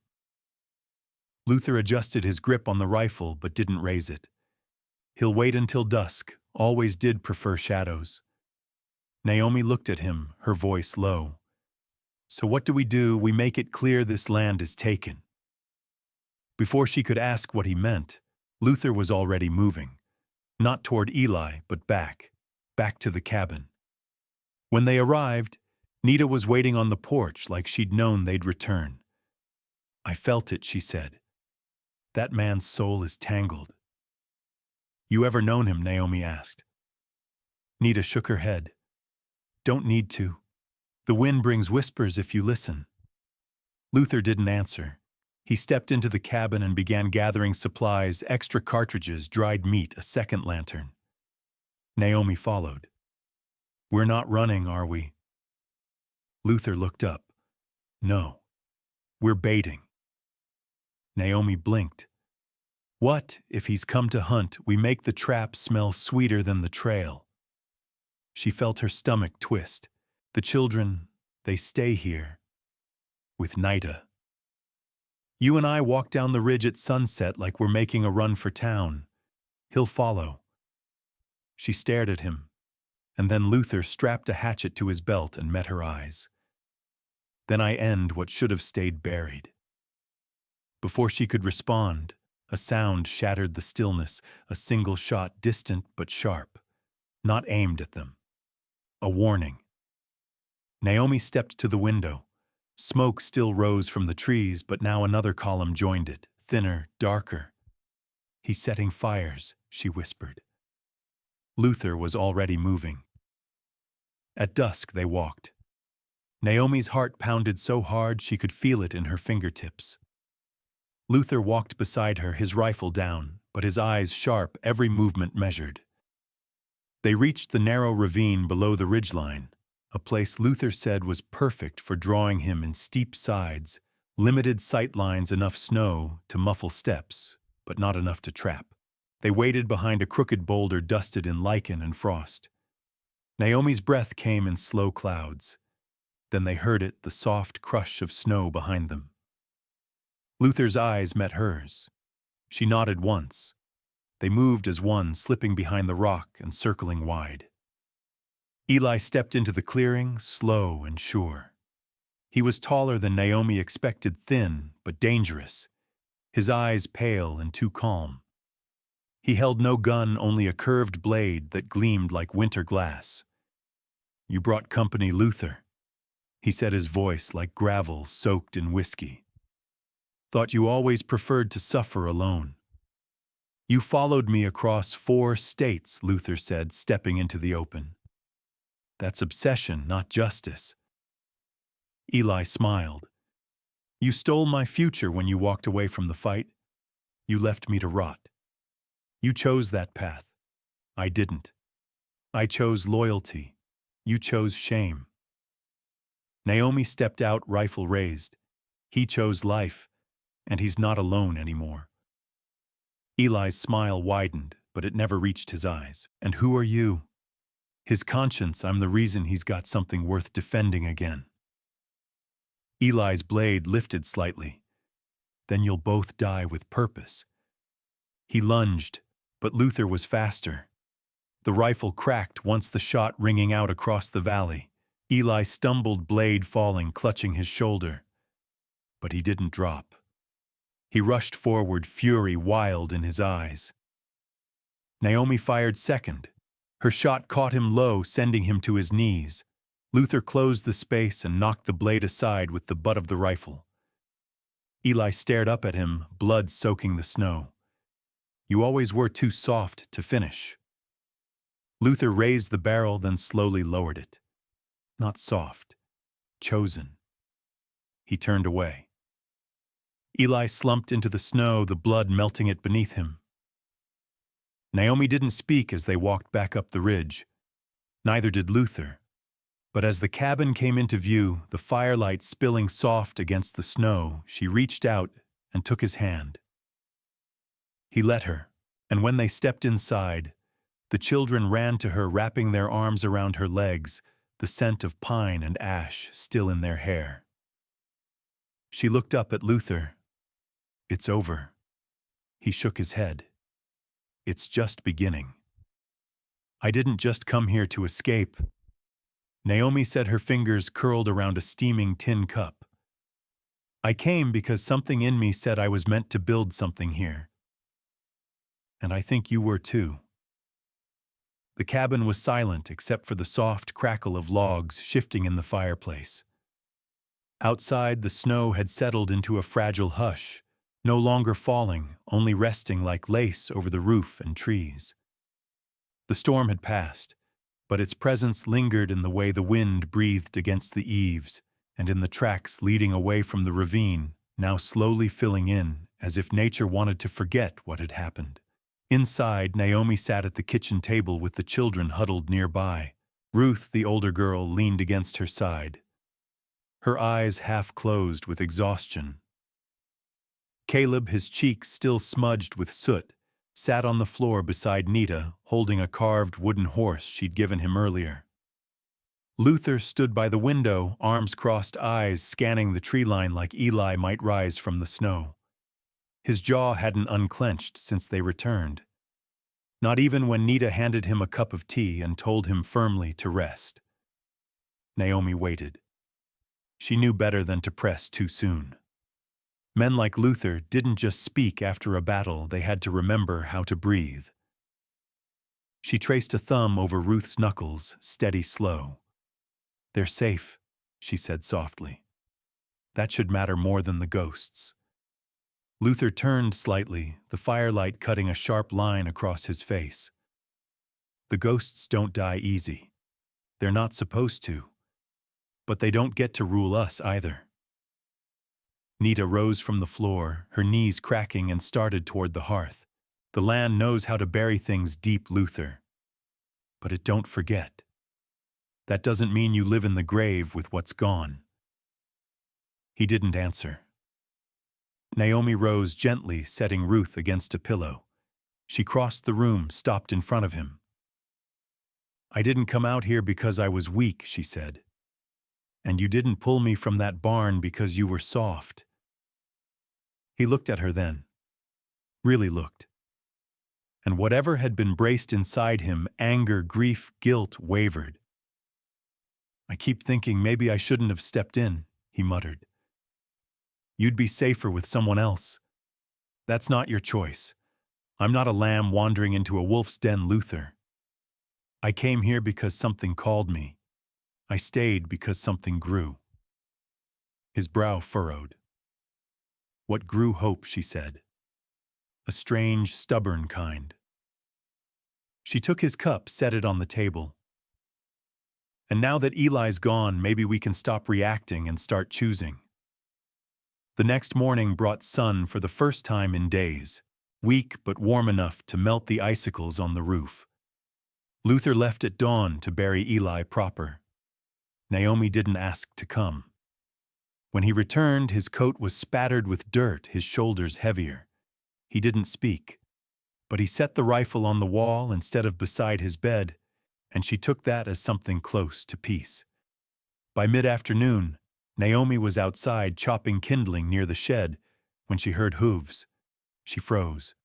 Luther adjusted his grip on the rifle but didn't raise it. He'll wait until dusk, always did prefer shadows. Naomi looked at him, her voice low. So what do? We make it clear this land is taken. Before she could ask what he meant, Luther was already moving. Not toward Eli, but back to the cabin. When they arrived, Nita was waiting on the porch like she'd known they'd return. I felt it, she said. That man's soul is tangled. You ever known him? Naomi asked. Nita shook her head. Don't need to. The wind brings whispers if you listen. Luther didn't answer. He stepped into the cabin and began gathering supplies, extra cartridges, dried meat, a second lantern. Naomi followed. We're not running, are we? Luther looked up. No. We're baiting. Naomi blinked. What, if he's come to hunt, we make the trap smell sweeter than the trail? She felt her stomach twist. The children, they stay here. With Nita. You and I walk down the ridge at sunset like we're making a run for town. He'll follow. She stared at him, and then Luther strapped a hatchet to his belt and met her eyes. Then I end what should have stayed buried. Before she could respond, a sound shattered the stillness, a single shot, distant but sharp, not aimed at them. A warning. Naomi stepped to the window. Smoke still rose from the trees, but now another column joined it, thinner, darker. He's setting fires, she whispered. Luther was already moving. At dusk they walked. Naomi's heart pounded so hard she could feel it in her fingertips. Luther walked beside her, his rifle down, but his eyes sharp, every movement measured. They reached the narrow ravine below the ridgeline, a place Luther said was perfect for drawing him in steep sides, limited sight lines, enough snow to muffle steps, but not enough to trap. They waited behind a crooked boulder dusted in lichen and frost. Naomi's breath came in slow clouds. Then they heard it, the soft crush of snow behind them. Luther's eyes met hers. She nodded once. They moved as one, slipping behind the rock and circling wide. Eli stepped into the clearing, slow and sure. He was taller than Naomi expected, thin but dangerous, his eyes pale and too calm. He held no gun, only a curved blade that gleamed like winter glass. You brought company, Luther, he said, his voice like gravel soaked in whiskey. Thought you always preferred to suffer alone. You followed me across 4 states, Luther said, stepping into the open. That's obsession, not justice. Eli smiled. You stole my future when you walked away from the fight. You left me to rot. You chose that path. I didn't. I chose loyalty. You chose shame. Naomi stepped out, rifle raised. He chose life, and he's not alone anymore. Eli's smile widened, but it never reached his eyes. And who are you? His conscience, I'm the reason he's got something worth defending again. Eli's blade lifted slightly. Then you'll both die with purpose. He lunged, but Luther was faster. The rifle cracked once the shot ringing out across the valley. Eli stumbled, blade falling, clutching his shoulder. But he didn't drop. He rushed forward, fury wild in his eyes. Naomi fired second. Her shot caught him low, sending him to his knees. Luther closed the space and knocked the blade aside with the butt of the rifle. Eli stared up at him, blood soaking the snow. You always were too soft to finish. Luther raised the barrel, then slowly lowered it. Not soft. Chosen. He turned away. Eli slumped into the snow, the blood melting it beneath him. Naomi didn't speak as they walked back up the ridge. Neither did Luther. But as the cabin came into view, the firelight spilling soft against the snow, she reached out and took his hand. He let her, and when they stepped inside, the children ran to her, wrapping their arms around her legs, the scent of pine and ash still in their hair. She looked up at Luther. It's over. He shook his head. It's just beginning. I didn't just come here to escape. Naomi said, her fingers curled around a steaming tin cup. I came because something in me said I was meant to build something here. And I think you were too. The cabin was silent except for the soft crackle of logs shifting in the fireplace. Outside, the snow had settled into a fragile hush, no longer falling, only resting like lace over the roof and trees. The storm had passed, but its presence lingered in the way the wind breathed against the eaves and in the tracks leading away from the ravine, now slowly filling in, as if nature wanted to forget what had happened. Inside, Naomi sat at the kitchen table with the children huddled nearby. Ruth, the older girl, leaned against her side, her eyes half closed with exhaustion. Caleb, his cheeks still smudged with soot, sat on the floor beside Nita, holding a carved wooden horse she'd given him earlier. Luther stood by the window, arms crossed, eyes scanning the tree line like Eli might rise from the snow. His jaw hadn't unclenched since they returned. Not even when Nita handed him a cup of tea and told him firmly to rest. Naomi waited. She knew better than to press too soon. Men like Luther didn't just speak after a battle, they had to remember how to breathe. She traced a thumb over Ruth's knuckles, steady, slow. "They're safe," she said softly. "That should matter more than the ghosts." Luther turned slightly, the firelight cutting a sharp line across his face. "The ghosts don't die easy. They're not supposed to. But they don't get to rule us either." Nita rose from the floor, her knees cracking, and started toward the hearth. "The land knows how to bury things deep, Luther. But it don't forget. That doesn't mean you live in the grave with what's gone." He didn't answer. Naomi rose gently, setting Ruth against a pillow. She crossed the room, stopped in front of him. "I didn't come out here because I was weak," she said. "And you didn't pull me from that barn because you were soft." He looked at her then. Really looked. And whatever had been braced inside him, anger, grief, guilt, wavered. "I keep thinking maybe I shouldn't have stepped in," he muttered. "You'd be safer with someone else. That's not your choice. I'm not a lamb wandering into a wolf's den, Luther. I came here because something called me. I stayed because something grew." His brow furrowed. "What grew? Hope," she said. "A strange, stubborn kind." She took his cup, set it on the table. "And now that Eli's gone, maybe we can stop reacting and start choosing." The next morning brought sun for the first time in days, weak but warm enough to melt the icicles on the roof. Luther left at dawn to bury Eli proper. Naomi didn't ask to come. When he returned, his coat was spattered with dirt, his shoulders heavier. He didn't speak, but he set the rifle on the wall instead of beside his bed, and she took that as something close to peace. By mid-afternoon, Naomi was outside chopping kindling near the shed when she heard hooves. She froze.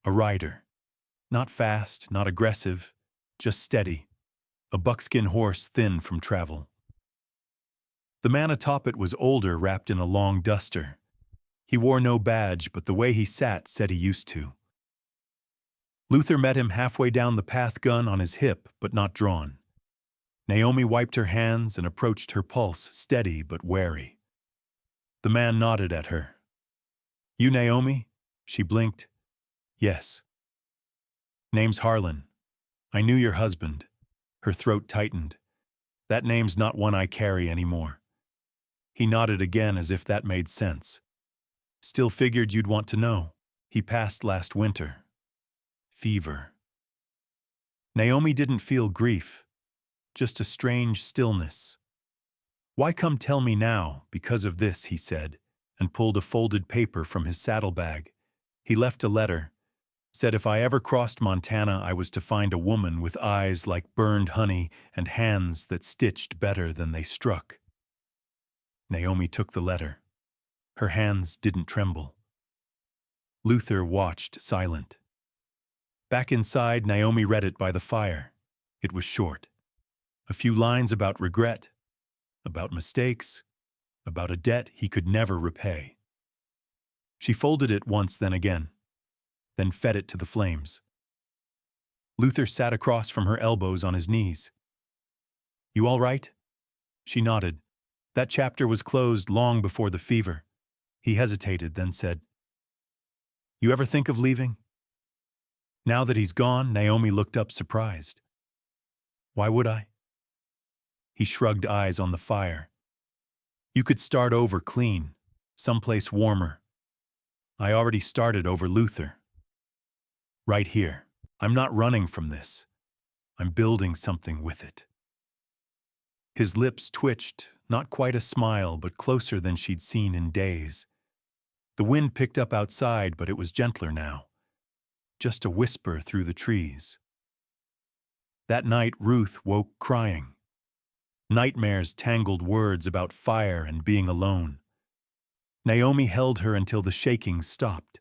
A rider. Not fast, not aggressive, just steady. A buckskin horse thin from travel. The man atop it was older, wrapped in a long duster. He wore no badge, but the way he sat said he used to. Luther met him halfway down the path, gun on his hip, but not drawn. Naomi wiped her hands and approached her pulse, steady but wary. The man nodded at her. "You Naomi?" She blinked. "Yes." "Name's Harlan. I knew your husband." Her throat tightened. "That name's not one I carry anymore." He nodded again as if that made sense. "Still figured you'd want to know. He passed last winter. Fever." Naomi didn't feel grief, just a strange stillness. "Why come tell me now, because of this," he said, and pulled a folded paper from his saddlebag. He left a letter. Said if I ever crossed Montana, I was to find a woman with eyes like burned honey and hands that stitched better than they struck. Naomi took the letter. Her hands didn't tremble. Luther watched, silent. Back inside, Naomi read it by the fire. It was short. A few lines about regret, about mistakes, about a debt he could never repay. She folded it once, then again, then fed it to the flames. Luther sat across from her, elbows on his knees. "You all right?" She nodded. That chapter was closed long before the fever. He hesitated, then said, "You ever think of leaving?" Now that he's gone, Naomi looked up surprised. "Why would I?" He shrugged, eyes on the fire. "You could start over clean, someplace warmer. I already started over Luther. Right here. I'm not running from this. I'm building something with it." His lips twitched, not quite a smile, but closer than she'd seen in days. The wind picked up outside, but it was gentler now. Just a whisper through the trees. That night, Ruth woke crying. Nightmares tangled words about fire and being alone. Naomi held her until the shaking stopped.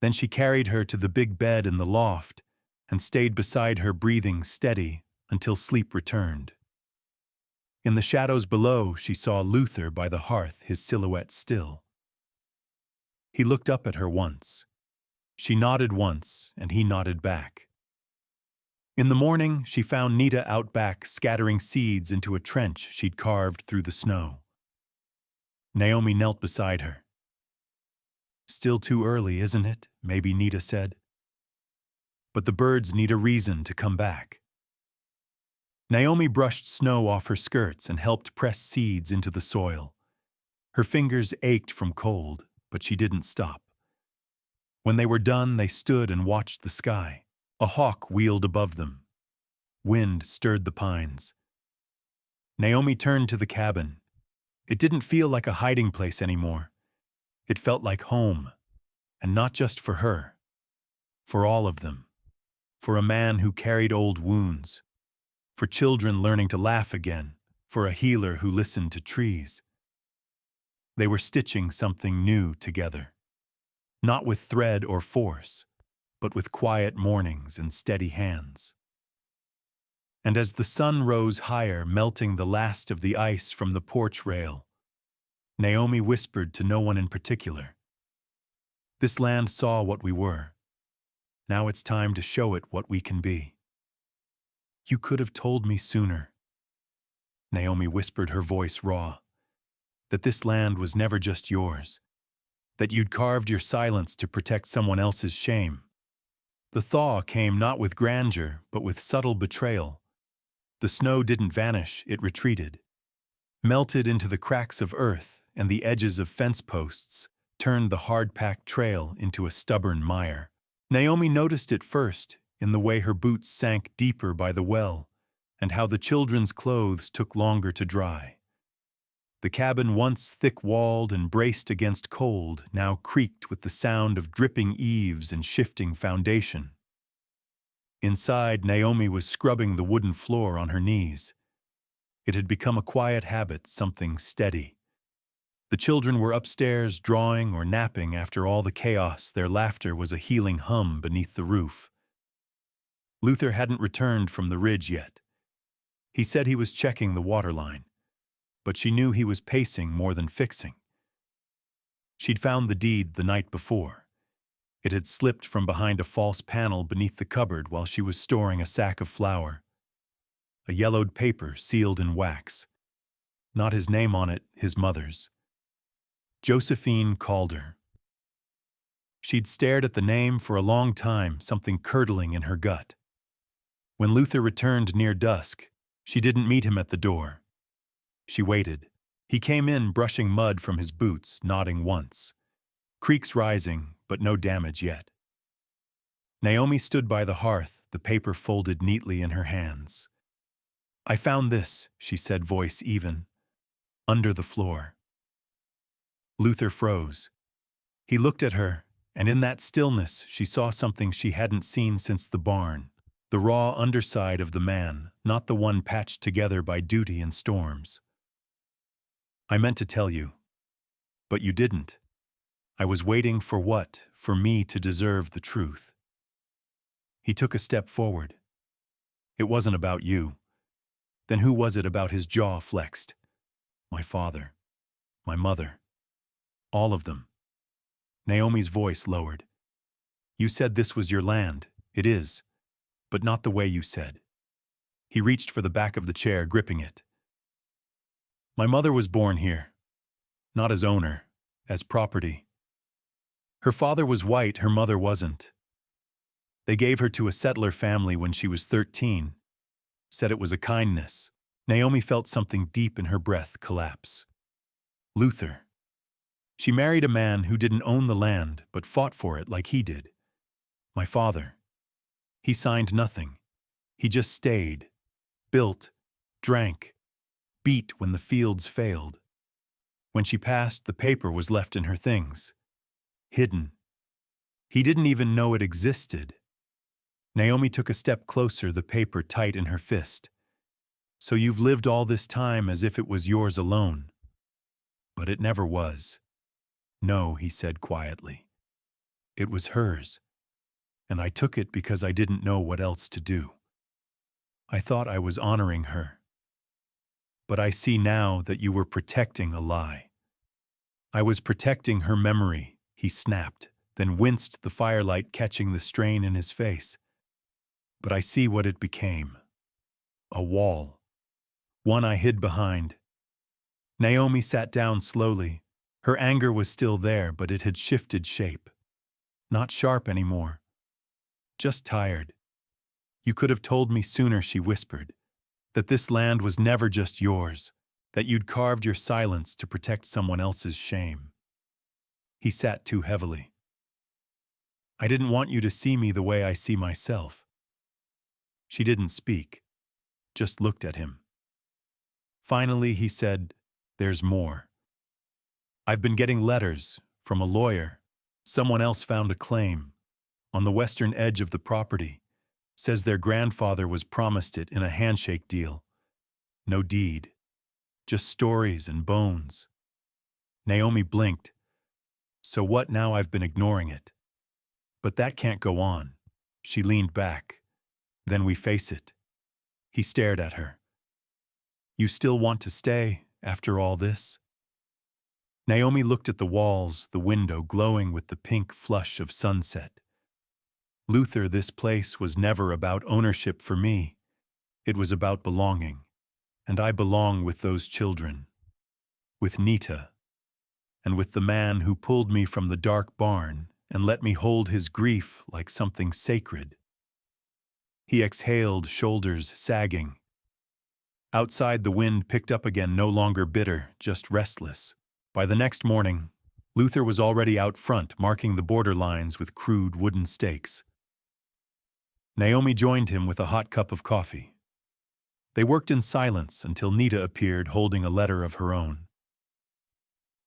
Then she carried her to the big bed in the loft and stayed beside her, breathing steady until sleep returned. In the shadows below, she saw Luther by the hearth, his silhouette still. He looked up at her once. She nodded once, and he nodded back. In the morning, she found Nita out back, scattering seeds into a trench she'd carved through the snow. Naomi knelt beside her. "Still too early, isn't it?" maybe Nita said. "But the birds need a reason to come back." Naomi brushed snow off her skirts and helped press seeds into the soil. Her fingers ached from cold, but she didn't stop. When they were done, they stood and watched the sky. A hawk wheeled above them. Wind stirred the pines. Naomi turned to the cabin. It didn't feel like a hiding place anymore. It felt like home, and not just for her. For all of them. For a man who carried old wounds. For children learning to laugh again. For a healer who listened to trees. They were stitching something new together. Not with thread or force, but with quiet mornings and steady hands. And as the sun rose higher, melting the last of the ice from the porch rail, Naomi whispered to no one in particular, "This land saw what we were. Now it's time to show it what we can be." "You could have told me sooner," Naomi whispered, her voice raw, "that this land was never just yours, that you'd carved your silence to protect someone else's shame." The thaw came not with grandeur, but with subtle betrayal. The snow didn't vanish, it retreated. Melted into the cracks of earth and the edges of fence posts, turned the hard-packed trail into a stubborn mire. Naomi noticed it first in the way her boots sank deeper by the well, and how the children's clothes took longer to dry. The cabin, once thick-walled and braced against cold, now creaked with the sound of dripping eaves and shifting foundation. Inside, Naomi was scrubbing the wooden floor on her knees. It had become a quiet habit, something steady. The children were upstairs drawing or napping. After all the chaos, their laughter was a healing hum beneath the roof. Luther hadn't returned from the ridge yet. He said he was checking the waterline, but she knew he was pacing more than fixing. She'd found the deed the night before. It had slipped from behind a false panel beneath the cupboard while she was storing a sack of flour. A yellowed paper sealed in wax. Not his name on it, his mother's. Josephine Calder. She'd stared at the name for a long time, something curdling in her gut. When Luther returned near dusk, she didn't meet him at the door. She waited. He came in, brushing mud from his boots, nodding once. Creaks rising, but no damage yet. Naomi stood by the hearth, the paper folded neatly in her hands. "I found this," she said, voice even, "under the floor." Luther froze. He looked at her, and in that stillness she saw something she hadn't seen since the barn. The raw underside of the man, not the one patched together by duty and storms. "I meant to tell you, but you didn't. I was waiting for what? For me to deserve the truth." He took a step forward. "It wasn't about you." Then who was it? About his jaw flexed. "My father. My mother. All of them." Naomi's voice lowered. "You said this was your land. It is. But not the way you said." He reached for the back of the chair, gripping it. My mother was born here, not as owner, as property. Her father was white, her mother wasn't. They gave her to a settler family when she was 13, said it was a kindness. Naomi felt something deep in her breath collapse. Luther. She married a man who didn't own the land but fought for it like he did. My father. He signed nothing. He just stayed, built, drank, beat when the fields failed. When she passed, the paper was left in her things. Hidden. He didn't even know it existed. Naomi took a step closer, the paper tight in her fist. So you've lived all this time as if it was yours alone. But it never was. No, he said quietly. It was hers. And I took it because I didn't know what else to do. I thought I was honoring her. But I see now that you were protecting a lie. I was protecting her memory, he snapped, then winced, the firelight catching the strain in his face. But I see what it became. A wall. One I hid behind. Naomi sat down slowly. Her anger was still there, but it had shifted shape. Not sharp anymore. Just tired. You could have told me sooner, she whispered, that this land was never just yours, that you'd carved your silence to protect someone else's shame. He sat too heavily. I didn't want you to see me the way I see myself. She didn't speak, just looked at him. Finally, he said, there's more. I've been getting letters from a lawyer. Someone else found a claim on the western edge of the property. Says their grandfather was promised it in a handshake deal. No deed. Just stories and bones. Naomi blinked. So what now? I've been ignoring it. But that can't go on. She leaned back. Then we face it. He stared at her. You still want to stay after all this? Naomi looked at the walls, the window glowing with the pink flush of sunset. Luther, this place was never about ownership for me. It was about belonging. And I belong with those children. With Nita. And with the man who pulled me from the dark barn and let me hold his grief like something sacred. He exhaled, shoulders sagging. Outside, the wind picked up again, no longer bitter, just restless. By the next morning, Luther was already out front, marking the border lines with crude wooden stakes. Naomi joined him with a hot cup of coffee. They worked in silence until Nita appeared holding a letter of her own.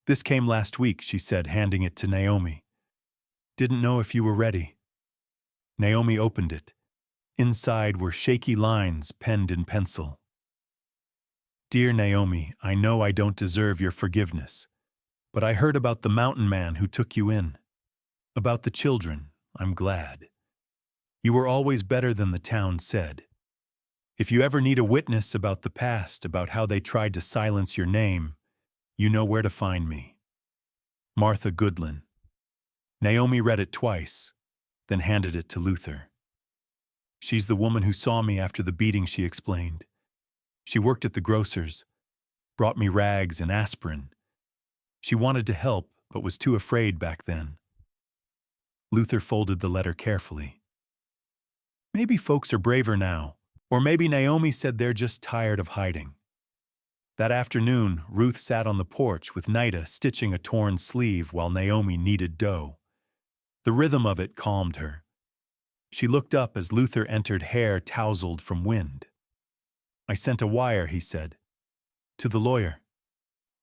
This came last week, she said, handing it to Naomi. Didn't know if you were ready. Naomi opened it. Inside were shaky lines penned in pencil. Dear Naomi, I know I don't deserve your forgiveness, but I heard about the mountain man who took you in. About the children, I'm glad. You were always better than the town said. If you ever need a witness about the past, about how they tried to silence your name, you know where to find me. Martha Goodlin. Naomi read it twice, then handed it to Luther. She's the woman who saw me after the beating, she explained. She worked at the grocer's, brought me rags and aspirin. She wanted to help, but was too afraid back then. Luther folded the letter carefully. Maybe folks are braver now, or maybe Naomi said they're just tired of hiding. That afternoon, Ruth sat on the porch with Nita stitching a torn sleeve while Naomi kneaded dough. The rhythm of it calmed her. She looked up as Luther entered, hair tousled from wind. I sent a wire, he said. To the lawyer.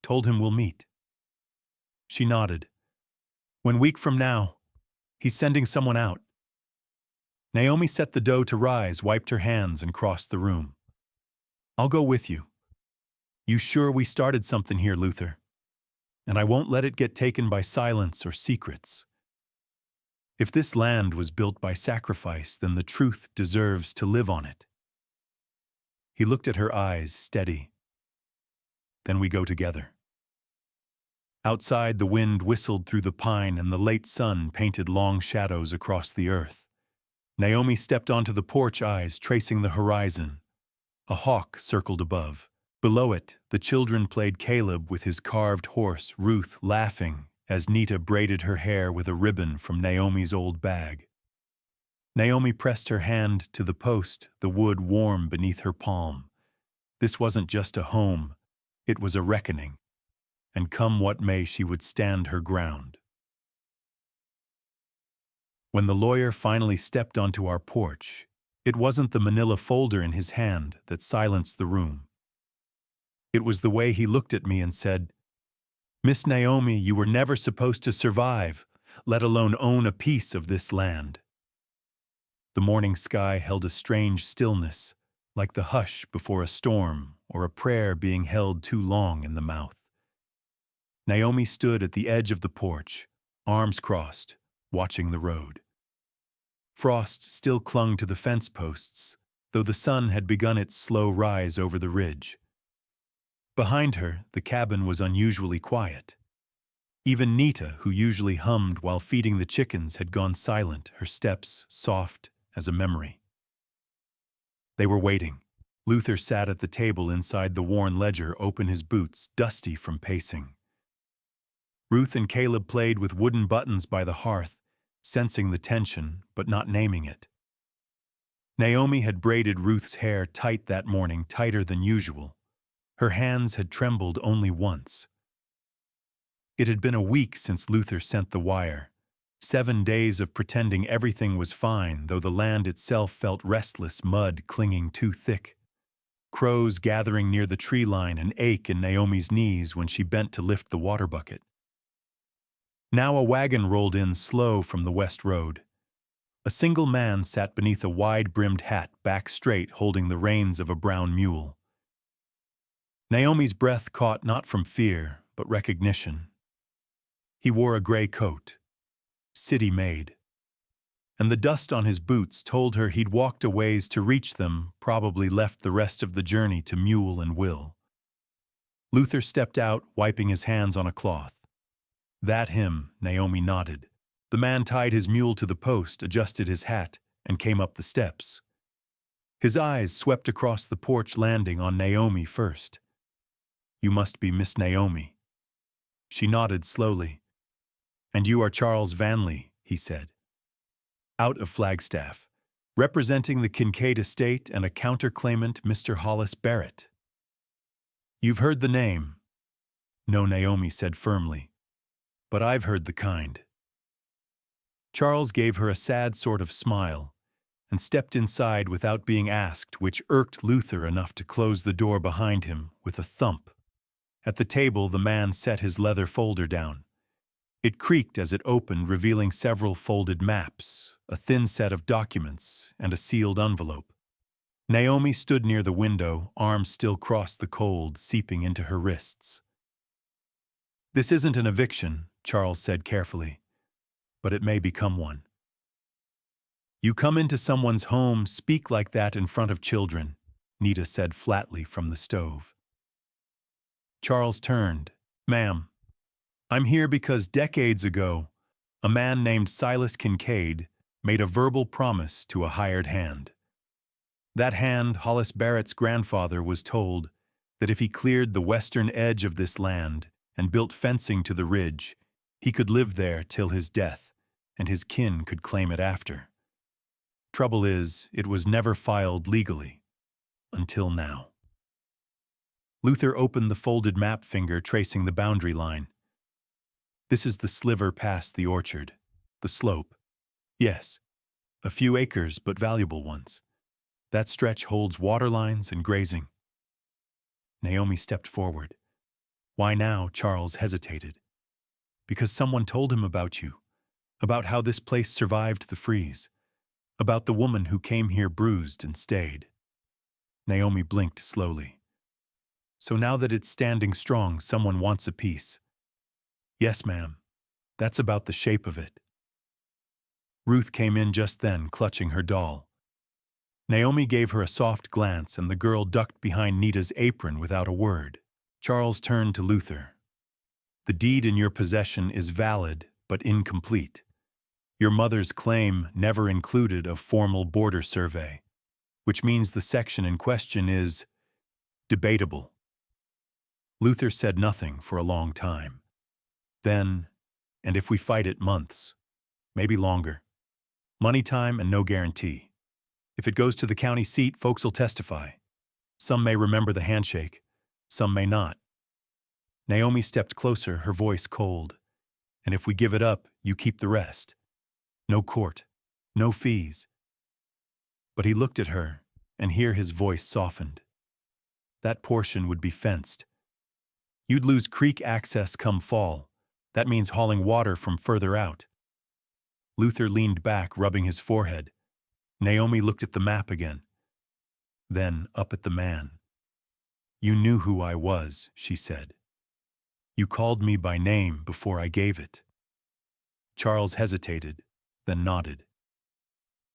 Told him we'll meet. She nodded. 1 week from now, he's sending someone out. Naomi set the dough to rise, wiped her hands, and crossed the room. I'll go with you. You sure we started something here, Luther? And I won't let it get taken by silence or secrets. If this land was built by sacrifice, then the truth deserves to live on it. He looked at her eyes, steady. Then we go together. Outside, the wind whistled through the pine and the late sun painted long shadows across the earth. Naomi stepped onto the porch, eyes tracing the horizon. A hawk circled above, Below it, the children played Caleb with his carved horse, Ruth laughing as Nita braided her hair with a ribbon from Naomi's old bag. Naomi pressed her hand to the post, the wood warm beneath her palm. This wasn't just a home, it was a reckoning. And come what may, she would stand her ground. When the lawyer finally stepped onto our porch, it wasn't the manila folder in his hand that silenced the room. It was the way he looked at me and said, "Miss Naomi, you were never supposed to survive, let alone own a piece of this land." The morning sky held a strange stillness, like the hush before a storm or a prayer being held too long in the mouth. Naomi stood at the edge of the porch, arms crossed, watching the road. Frost still clung to the fence posts, though the sun had begun its slow rise over the ridge. Behind her, the cabin was unusually quiet. Even Nita, who usually hummed while feeding the chickens, had gone silent, her steps soft as a memory. They were waiting. Luther sat at the table inside the worn ledger, open his boots, dusty from pacing. Ruth and Caleb played with wooden buttons by the hearth, sensing the tension but not naming it. Naomi had braided Ruth's hair tight that morning, tighter than usual. Her hands had trembled only once. It had been a week since Luther sent the wire. 7 days of pretending everything was fine, though the land itself felt restless, mud clinging too thick. Crows gathering near the tree line, an ache in Naomi's knees when she bent to lift the water bucket. Now a wagon rolled in slow from the west road. A single man sat beneath a wide-brimmed hat, back straight, holding the reins of a brown mule. Naomi's breath caught not from fear, but recognition. He wore a gray coat, city-made, and the dust on his boots told her he'd walked a ways to reach them, probably left the rest of the journey to mule and will. Luther stepped out, wiping his hands on a cloth. "That him," Naomi nodded. The man tied his mule to the post, adjusted his hat, and came up the steps. His eyes swept across the porch, landing on Naomi first. "You must be Miss Naomi." She nodded slowly. "And you are Charles Vanley," he said. "Out of Flagstaff, representing the Kincaid estate and a counterclaimant, Mr. Hollis Barrett." "You've heard the name." "No," Naomi said firmly. "But I've heard the kind." Charles gave her a sad sort of smile and stepped inside without being asked, which irked Luther enough to close the door behind him with a thump. At the table, the man set his leather folder down. It creaked as it opened, revealing several folded maps, a thin set of documents, and a sealed envelope. Naomi stood near the window, arms still crossed, the cold seeping into her wrists. "This isn't an eviction," Charles said carefully, "but it may become one. You come into someone's home, speak like that in front of children," Nita said flatly from the stove. Charles turned. "Ma'am, I'm here because decades ago, a man named Silas Kincaid made a verbal promise to a hired hand. That hand, Hollis Barrett's grandfather, was told that if he cleared the western edge of this land and built fencing to the ridge, he could live there till his death, and his kin could claim it after. Trouble is, it was never filed legally. Until now." Luther opened the folded map, finger tracing the boundary line. "This is the sliver past the orchard. The slope. Yes, a few acres, but valuable ones. That stretch holds water lines and grazing." Naomi stepped forward. "Why now?" Charles hesitated. "Because someone told him about you, about how this place survived the freeze, about the woman who came here bruised and stayed." Naomi blinked slowly. "So now that it's standing strong, someone wants a piece." "Yes, ma'am. That's about the shape of it." Ruth came in just then, clutching her doll. Naomi gave her a soft glance, and the girl ducked behind Nita's apron without a word. Charles turned to Luther. "The deed in your possession is valid, but incomplete. Your mother's claim never included a formal border survey, which means the section in question is debatable." Luther said nothing for a long time. Then, and if we fight it, months, maybe longer. Money, time, and no guarantee. If it goes to the county seat, folks will testify. Some may remember the handshake, some may not. Naomi stepped closer, her voice cold. And if we give it up, you keep the rest. No court, no fees. But he looked at her, and here his voice softened. That portion would be fenced. You'd lose creek access come fall. That means hauling water from further out. Luther leaned back, rubbing his forehead. Naomi looked at the map again. Then up at the man. You knew who I was, she said. You called me by name before I gave it. Charles hesitated, then nodded.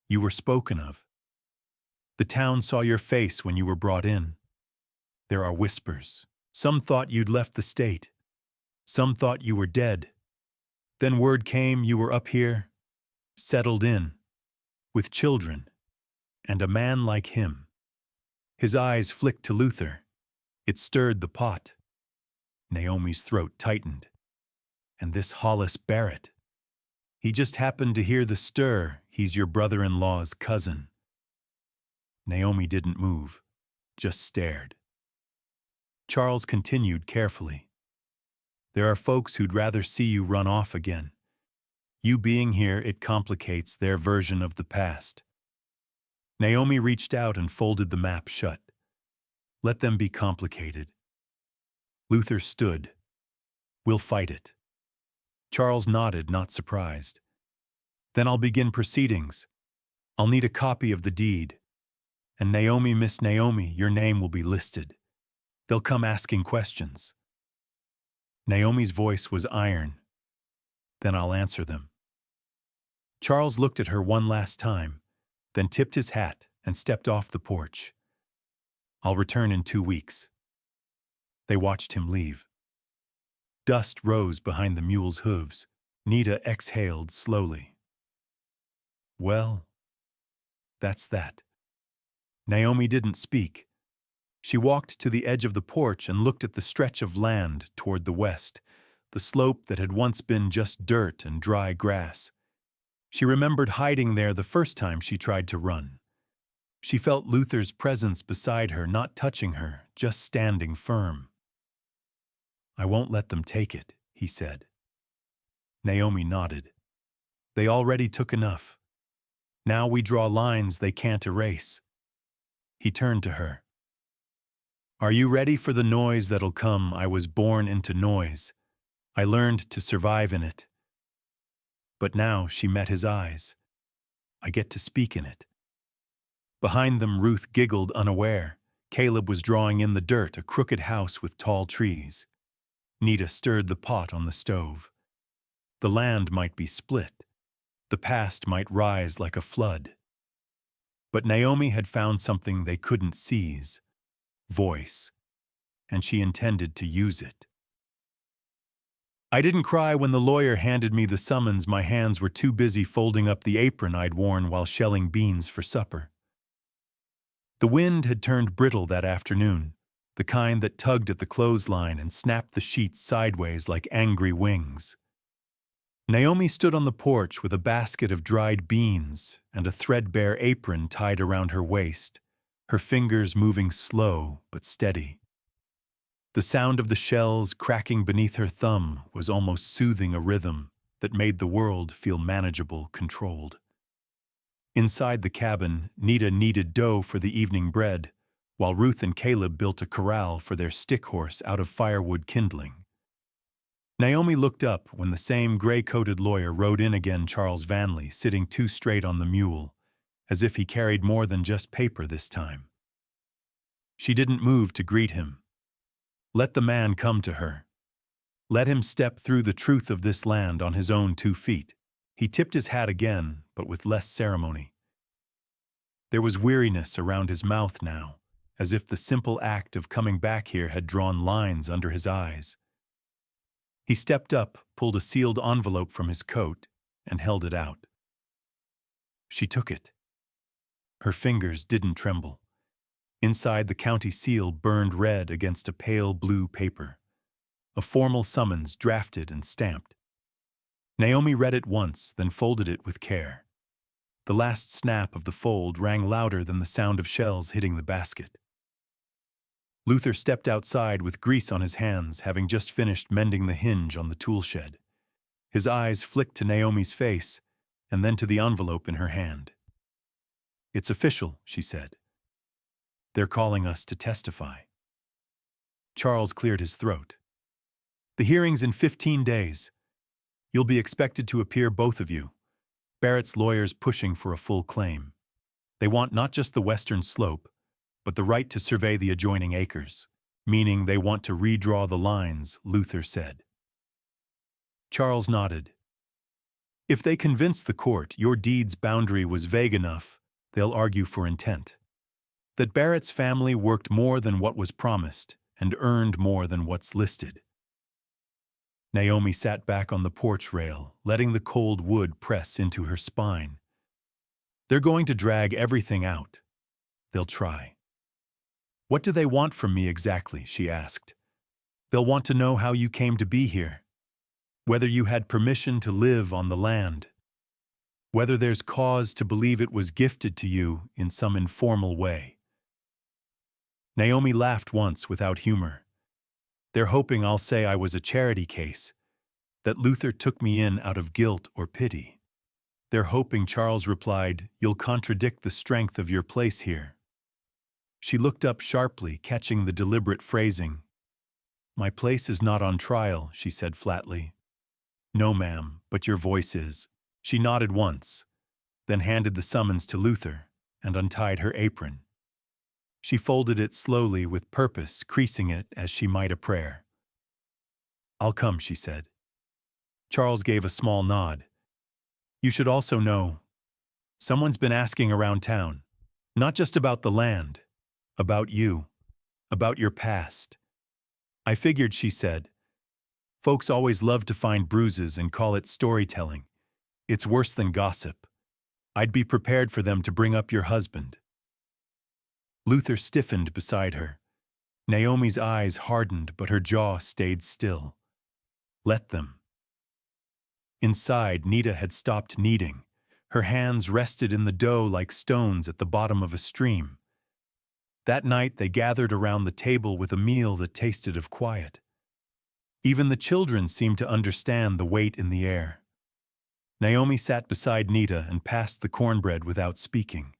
You were spoken of. The town saw your face when you were brought in. There are whispers. Some thought you'd left the state. Some thought you were dead. Then word came you were up here, settled in, with children, and a man like him. His eyes flicked to Luther. It stirred the pot. Naomi's throat tightened. And this Hollis Barrett. He just happened to hear the stir. He's your brother-in-law's cousin. Naomi didn't move, just stared. Charles continued carefully. There are folks who'd rather see you run off again. You being here, it complicates their version of the past. Naomi reached out and folded the map shut. Let them be complicated. Luther stood. We'll fight it. Charles nodded, not surprised. Then I'll begin proceedings. I'll need a copy of the deed. And Naomi, Miss Naomi, your name will be listed. They'll come asking questions. Naomi's voice was iron. Then I'll answer them. Charles looked at her one last time, then tipped his hat and stepped off the porch. I'll return in 2 weeks. They watched him leave. Dust rose behind the mule's hooves. Nita exhaled slowly. Well, that's that. Naomi didn't speak. She walked to the edge of the porch and looked at the stretch of land toward the west, the slope that had once been just dirt and dry grass. She remembered hiding there the first time she tried to run. She felt Luther's presence beside her, not touching her, just standing firm. I won't let them take it, he said. Naomi nodded. They already took enough. Now we draw lines they can't erase. He turned to her. Are you ready for the noise that'll come? I was born into noise. I learned to survive in it. But now she met his eyes. I get to speak in it. Behind them, Ruth giggled unaware. Caleb was drawing in the dirt, a crooked house with tall trees. Nita stirred the pot on the stove. The land might be split. The past might rise like a flood. But Naomi had found something they couldn't seize. Voice. And she intended to use it. I didn't cry when the lawyer handed me the summons. My hands were too busy folding up the apron I'd worn while shelling beans for supper. The wind had turned brittle that afternoon, the kind that tugged at the clothesline and snapped the sheets sideways like angry wings. Naomi stood on the porch with a basket of dried beans and a threadbare apron tied around her waist, her fingers moving slow but steady. The sound of the shells cracking beneath her thumb was almost soothing, a rhythm that made the world feel manageable, controlled. Inside the cabin, Nita kneaded dough for the evening bread, while Ruth and Caleb built a corral for their stick horse out of firewood kindling. Naomi looked up when the same gray-coated lawyer rode in again, Charles Vanley, sitting too straight on the mule, as if he carried more than just paper this time. She didn't move to greet him. Let the man come to her. Let him step through the truth of this land on his own 2 feet. He tipped his hat again, but with less ceremony. There was weariness around his mouth now, as if the simple act of coming back here had drawn lines under his eyes. He stepped up, pulled a sealed envelope from his coat, and held it out. She took it. Her fingers didn't tremble. Inside, the county seal burned red against a pale blue paper. A formal summons drafted and stamped. Naomi read it once, then folded it with care. The last snap of the fold rang louder than the sound of shells hitting the basket. Luther stepped outside with grease on his hands, having just finished mending the hinge on the tool shed. His eyes flicked to Naomi's face, and then to the envelope in her hand. "It's official," she said. "They're calling us to testify." Charles cleared his throat. "The hearing's in 15 days. You'll be expected to appear, both of you." Barrett's lawyers pushing for a full claim. They want not just the western slope, but the right to survey the adjoining acres, meaning they want to redraw the lines, Luther said. Charles nodded. "If they convince the court your deed's boundary was vague enough, they'll argue for intent. That Barrett's family worked more than what was promised and earned more than what's listed." Naomi sat back on the porch rail, letting the cold wood press into her spine. "They're going to drag everything out. They'll try." "What do they want from me exactly?" she asked. "They'll want to know how you came to be here. Whether you had permission to live on the land. Whether there's cause to believe it was gifted to you in some informal way." Naomi laughed once without humor. "They're hoping I'll say I was a charity case, that Luther took me in out of guilt or pity. They're hoping," Charles replied, "you'll contradict the strength of your place here." She looked up sharply, catching the deliberate phrasing. "My place is not on trial," she said flatly. "No, ma'am, but your voice is." She nodded once, then handed the summons to Luther and untied her apron. She folded it slowly with purpose, creasing it as she might a prayer. "I'll come," she said. Charles gave a small nod. "You should also know, someone's been asking around town, not just about the land, about you, about your past." "I figured," she said. "Folks always love to find bruises and call it storytelling. It's worse than gossip. I'd be prepared for them to bring up your husband." Luther stiffened beside her. Naomi's eyes hardened, but her jaw stayed still. Let them. Inside, Nita had stopped kneading. Her hands rested in the dough like stones at the bottom of a stream. That night, they gathered around the table with a meal that tasted of quiet. Even the children seemed to understand the weight in the air. Naomi sat beside Nita and passed the cornbread without speaking.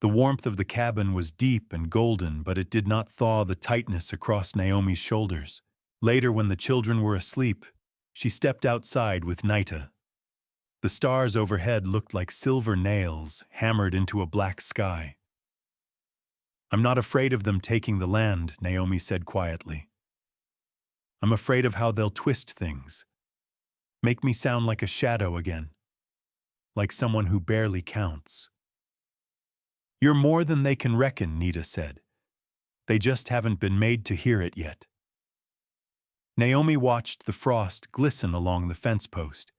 The warmth of the cabin was deep and golden, but it did not thaw the tightness across Naomi's shoulders. Later, when the children were asleep, she stepped outside with Nita. The stars overhead looked like silver nails hammered into a black sky. "I'm not afraid of them taking the land," Naomi said quietly. "I'm afraid of how they'll twist things. Make me sound like a shadow again. Like someone who barely counts." "You're more than they can reckon," Nita said. "They just haven't been made to hear it yet." Naomi watched the frost glisten along the fence post.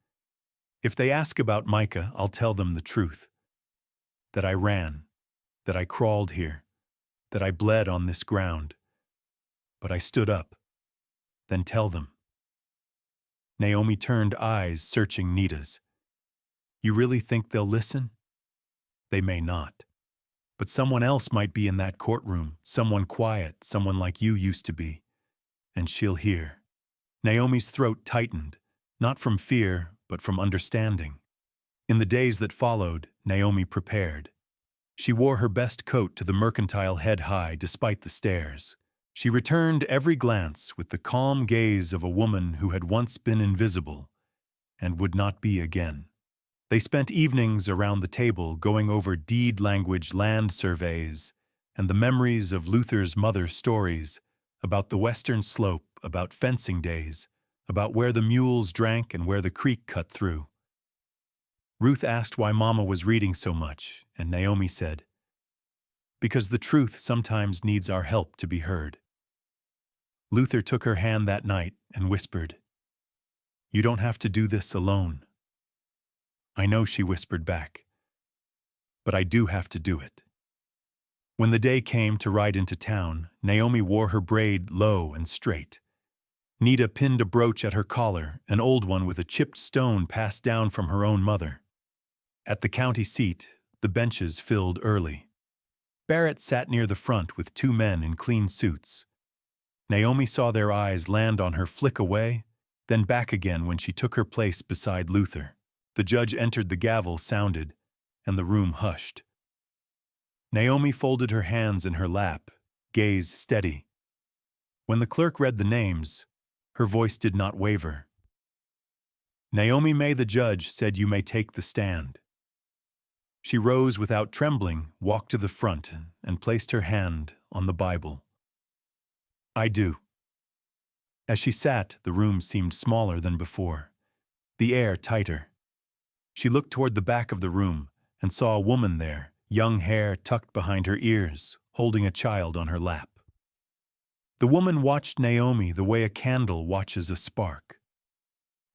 "If they ask about Micah, I'll tell them the truth. That I ran, that I crawled here, that I bled on this ground. But I stood up. Then tell them." Naomi turned eyes searching Nita's. "You really think they'll listen?" "They may not. But someone else might be in that courtroom, someone quiet, someone like you used to be. And she'll hear." Naomi's throat tightened, not from fear, but from understanding. In the days that followed, Naomi prepared. She wore her best coat to the mercantile head high despite the stares. She returned every glance with the calm gaze of a woman who had once been invisible and would not be again. They spent evenings around the table going over deed language land surveys and the memories of Luther's mother's stories about the western slope, about fencing days, about where the mules drank and where the creek cut through. Ruth asked why Mama was reading so much, and Naomi said, "Because the truth sometimes needs our help to be heard." Luther took her hand that night and whispered, "You don't have to do this alone." "I know," she whispered back, "but I do have to do it." When the day came to ride into town, Naomi wore her braid low and straight. Nita pinned a brooch at her collar, an old one with a chipped stone passed down from her own mother. At the county seat, the benches filled early. Barrett sat near the front with two men in clean suits. Naomi saw their eyes land on her, flick away, then back again when she took her place beside Luther. The judge entered, the gavel sounded, and the room hushed. Naomi folded her hands in her lap, gaze steady. When the clerk read the names, her voice did not waver. "Naomi May," the judge said, "you may take the stand." She rose without trembling, walked to the front, and placed her hand on the Bible. "I do." As she sat, the room seemed smaller than before, the air tighter. She looked toward the back of the room and saw a woman there, young hair tucked behind her ears, holding a child on her lap. The woman watched Naomi the way a candle watches a spark.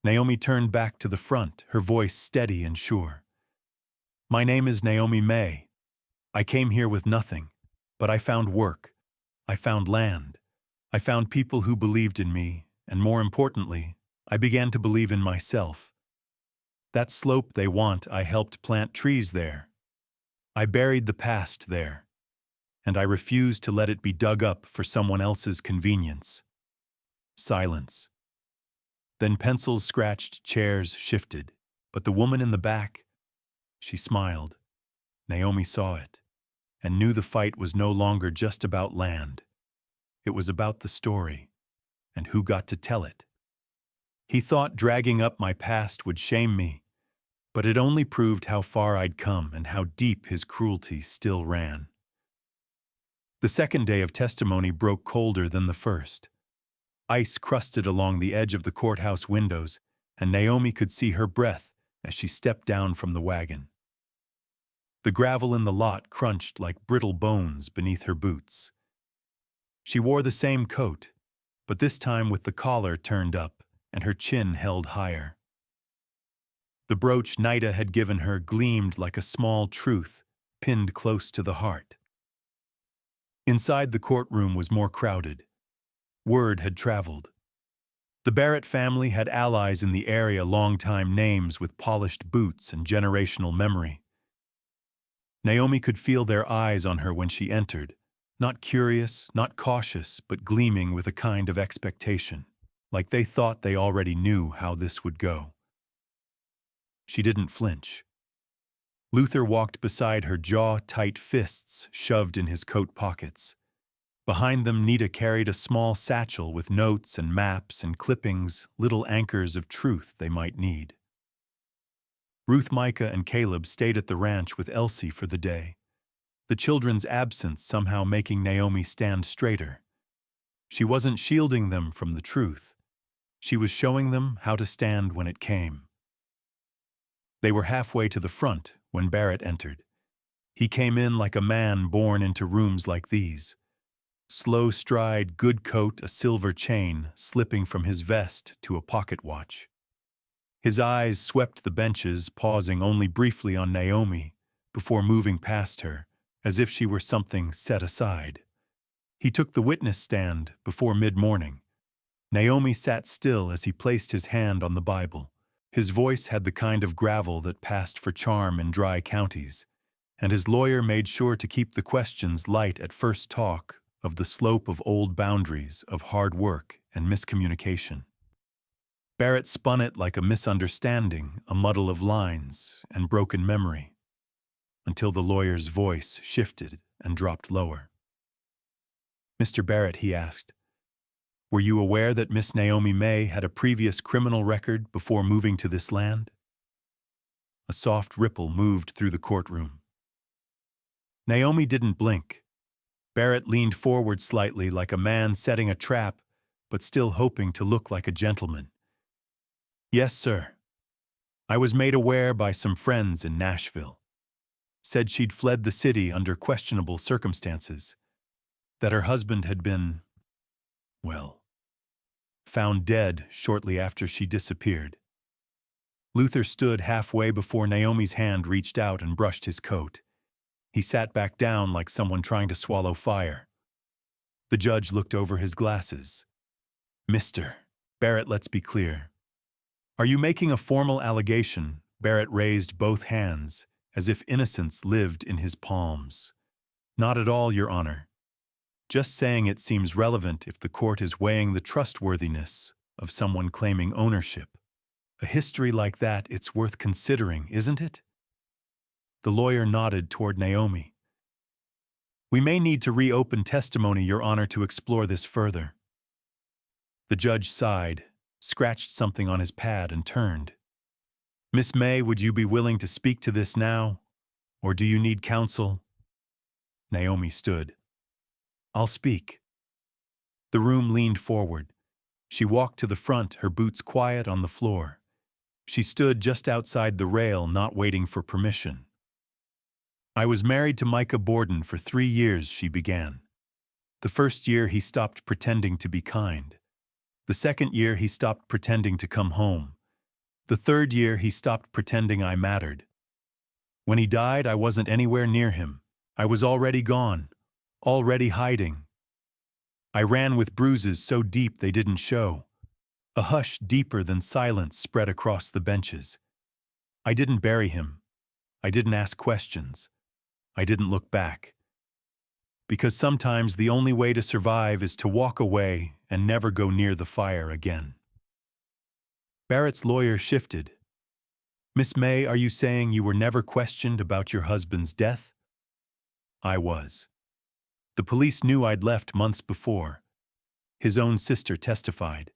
Naomi turned back to the front, her voice steady and sure. "My name is Naomi May. I came here with nothing, but I found work. I found land. I found people who believed in me, and more importantly, I began to believe in myself. That slope they want, I helped plant trees there. I buried the past there, and I refused to let it be dug up for someone else's convenience." Silence. Then pencils scratched, chairs shifted, but the woman in the back, she smiled. Naomi saw it, and knew the fight was no longer just about land. It was about the story, and who got to tell it. "He thought dragging up my past would shame me, but it only proved how far I'd come and how deep his cruelty still ran." The second day of testimony broke colder than the first. Ice crusted along the edge of the courthouse windows, and Naomi could see her breath as she stepped down from the wagon. The gravel in the lot crunched like brittle bones beneath her boots. She wore the same coat, but this time with the collar turned up and her chin held higher. The brooch Nita had given her gleamed like a small truth pinned close to the heart. Inside, the courtroom was more crowded. Word had traveled. The Barrett family had allies in the area, long-time names with polished boots and generational memory. Naomi could feel their eyes on her when she entered, not curious, not cautious, but gleaming with a kind of expectation, like they thought they already knew how this would go. She didn't flinch. Luther walked beside her, jaw-tight, fists shoved in his coat pockets. Behind them, Nita carried a small satchel with notes and maps and clippings, little anchors of truth they might need. Ruth, Micah, and Caleb stayed at the ranch with Elsie for the day, the children's absence somehow making Naomi stand straighter. She wasn't shielding them from the truth. She was showing them how to stand when it came. They were halfway to the front when Barrett entered. He came in like a man born into rooms like these. Slow stride, good coat, a silver chain slipping from his vest to a pocket watch. His eyes swept the benches, pausing only briefly on Naomi before moving past her, as if she were something set aside. He took the witness stand before mid-morning. Naomi sat still as he placed his hand on the Bible. His voice had the kind of gravel that passed for charm in dry counties, and his lawyer made sure to keep the questions light at first, talk of the slope of old boundaries, of hard work and miscommunication. Barrett spun it like a misunderstanding, a muddle of lines and broken memory, until the lawyer's voice shifted and dropped lower. "Mr. Barrett," he asked, "were you aware that Miss Naomi May had a previous criminal record before moving to this land?" A soft ripple moved through the courtroom. Naomi didn't blink. Barrett leaned forward slightly, like a man setting a trap, but still hoping to look like a gentleman. "Yes, sir. I was made aware by some friends in Nashville. Said she'd fled the city under questionable circumstances, that her husband had been, well, found dead shortly after she disappeared." Luther stood halfway before Naomi's hand reached out and brushed his coat. He sat back down like someone trying to swallow fire. The judge looked over his glasses. Mr. Barrett, let's be clear. Are you making a formal allegation? Barrett raised both hands, as if innocence lived in his palms. Not at all, Your Honor. Just saying it seems relevant if the court is weighing the trustworthiness of someone claiming ownership. A history like that, it's worth considering, isn't it? The lawyer nodded toward Naomi. We may need to reopen testimony, Your Honor, to explore this further. The judge sighed, scratched something on his pad, and turned. Miss May, would you be willing to speak to this now? Or do you need counsel? Naomi stood. I'll speak. The room leaned forward. She walked to the front, her boots quiet on the floor. She stood just outside the rail, not waiting for permission. I was married to Micah Borden for 3 years, she began. The first year he stopped pretending to be kind. The second year he stopped pretending to come home. The third year he stopped pretending I mattered. When he died, I wasn't anywhere near him. I was already gone, already hiding. I ran with bruises so deep they didn't show. A hush deeper than silence spread across the benches. I didn't bury him. I didn't ask questions. I didn't look back. Because sometimes the only way to survive is to walk away and never go near the fire again. Barrett's lawyer shifted. Miss May, are you saying you were never questioned about your husband's death? I was. The police knew I'd left months before. His own sister testified.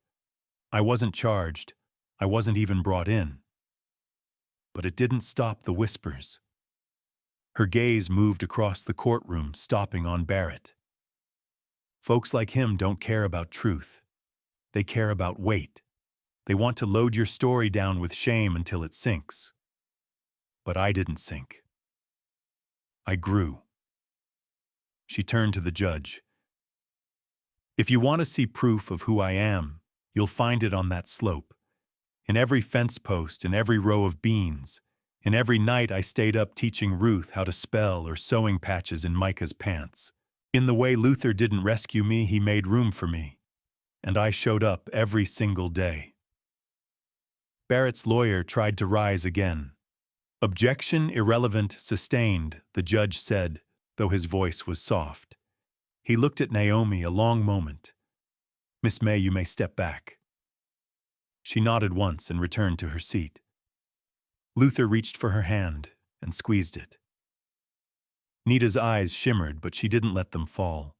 I wasn't charged. I wasn't even brought in. But it didn't stop the whispers. Her gaze moved across the courtroom, stopping on Barrett. Folks like him don't care about truth. They care about weight. They want to load your story down with shame until it sinks. But I didn't sink. I grew. She turned to the judge. If you want to see proof of who I am, you'll find it on that slope. In every fence post, in every row of beans, in every night I stayed up teaching Ruth how to spell or sewing patches in Micah's pants. In the way Luther didn't rescue me, he made room for me. And I showed up every single day. Barrett's lawyer tried to rise again. Objection irrelevant, sustained, the judge said, though his voice was soft. He looked at Naomi a long moment. Miss May, you may step back. She nodded once and returned to her seat. Luther reached for her hand and squeezed it. Nita's eyes shimmered, but she didn't let them fall.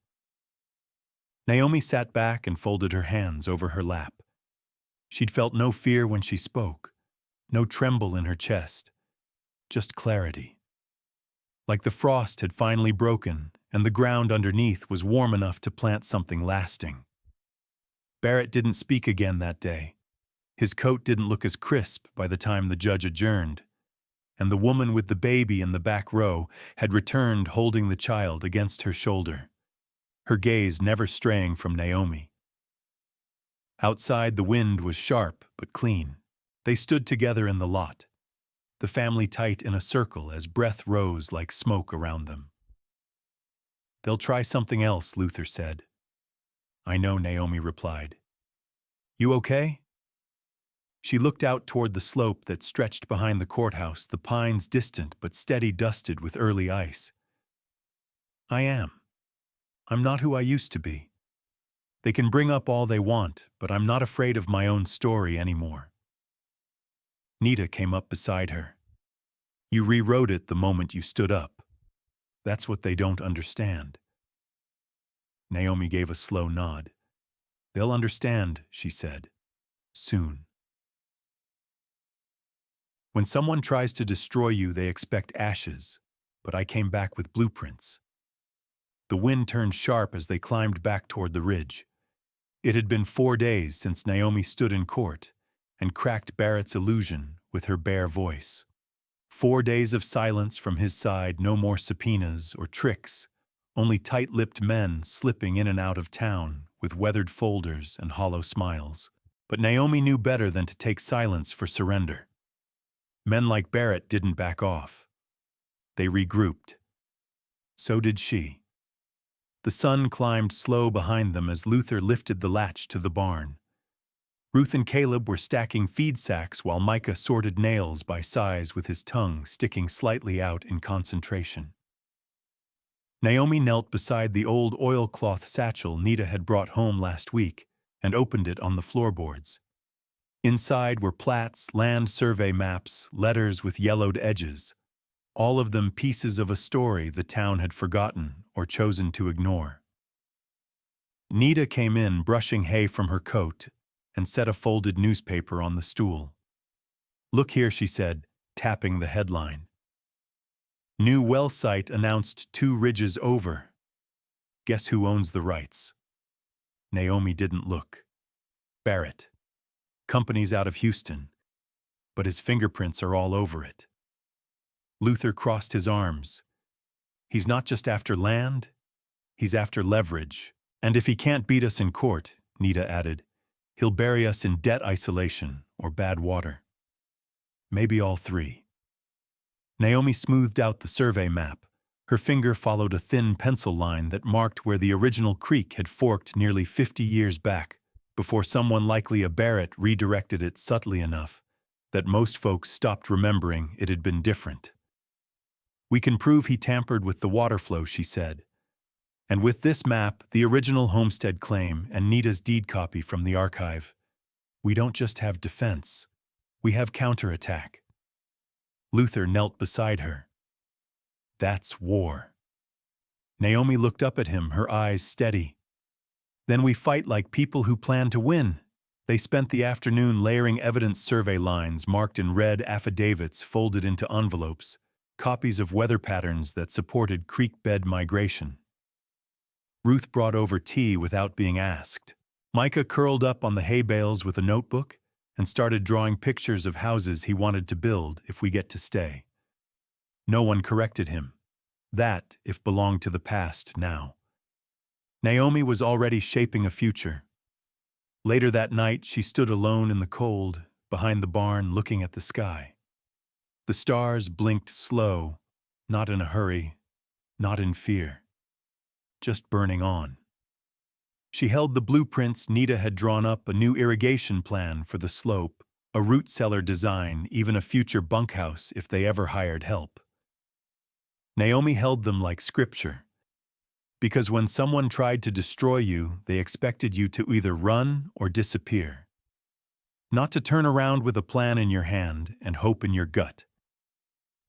Naomi sat back and folded her hands over her lap. She'd felt no fear when she spoke, no tremble in her chest, just clarity. Like the frost had finally broken and the ground underneath was warm enough to plant something lasting. Barrett didn't speak again that day. His coat didn't look as crisp by the time the judge adjourned, and the woman with the baby in the back row had returned holding the child against her shoulder, her gaze never straying from Naomi. Outside, the wind was sharp but clean. They stood together in the lot, the family tight in a circle as breath rose like smoke around them. They'll try something else, Luther said. I know, Naomi replied. You okay? She looked out toward the slope that stretched behind the courthouse, the pines distant but steady, dusted with early ice. I am. I'm not who I used to be. They can bring up all they want, but I'm not afraid of my own story anymore. Nita came up beside her. You rewrote it the moment you stood up. That's what they don't understand. Naomi gave a slow nod. They'll understand, she said. Soon. When someone tries to destroy you, they expect ashes, but I came back with blueprints. The wind turned sharp as they climbed back toward the ridge. It had been 4 days since Naomi stood in court and cracked Barrett's illusion with her bare voice. 4 days of silence from his side, no more subpoenas or tricks, only tight-lipped men slipping in and out of town with weathered folders and hollow smiles. But Naomi knew better than to take silence for surrender. Men like Barrett didn't back off. They regrouped. So did she. The sun climbed slow behind them as Luther lifted the latch to the barn. Ruth and Caleb were stacking feed sacks while Micah sorted nails by size with his tongue sticking slightly out in concentration. Naomi knelt beside the old oilcloth satchel Nita had brought home last week and opened it on the floorboards. Inside were plats, land survey maps, letters with yellowed edges, all of them pieces of a story the town had forgotten or chosen to ignore. Nita came in brushing hay from her coat and set a folded newspaper on the stool. "Look here," she said, tapping the headline. "New well site announced 2 ridges over. Guess who owns the rights?" Naomi didn't look. "Barrett. Company's out of Houston, but his fingerprints are all over it." Luther crossed his arms. "He's not just after land, he's after leverage. And if he can't beat us in court," Nita added, "he'll bury us in debt isolation or bad water. Maybe all 3. Naomi smoothed out the survey map. Her finger followed a thin pencil line that marked where the original creek had forked nearly 50 years back, before someone likely a Barrett redirected it subtly enough that most folks stopped remembering it had been different. "We can prove he tampered with the water flow," she said. "And with this map, the original homestead claim, and Nita's deed copy from the archive, we don't just have defense, we have counterattack." Luther knelt beside her. "That's war." Naomi looked up at him, her eyes steady. "Then we fight like people who plan to win." They spent the afternoon layering evidence survey lines marked in red affidavits folded into envelopes, copies of weather patterns that supported creek bed migration. Ruth brought over tea without being asked. Micah curled up on the hay bales with a notebook and started drawing pictures of houses he wanted to build if we get to stay. No one corrected him. That, if belonged to the past, now. Naomi was already shaping a future. Later that night, she stood alone in the cold, behind the barn, looking at the sky. The stars blinked slow, not in a hurry, not in fear. Just burning on. She held the blueprints Nita had drawn up, a new irrigation plan for the slope, a root cellar design, even a future bunkhouse if they ever hired help. Naomi held them like scripture, because when someone tried to destroy you, they expected you to either run or disappear. Not to turn around with a plan in your hand and hope in your gut.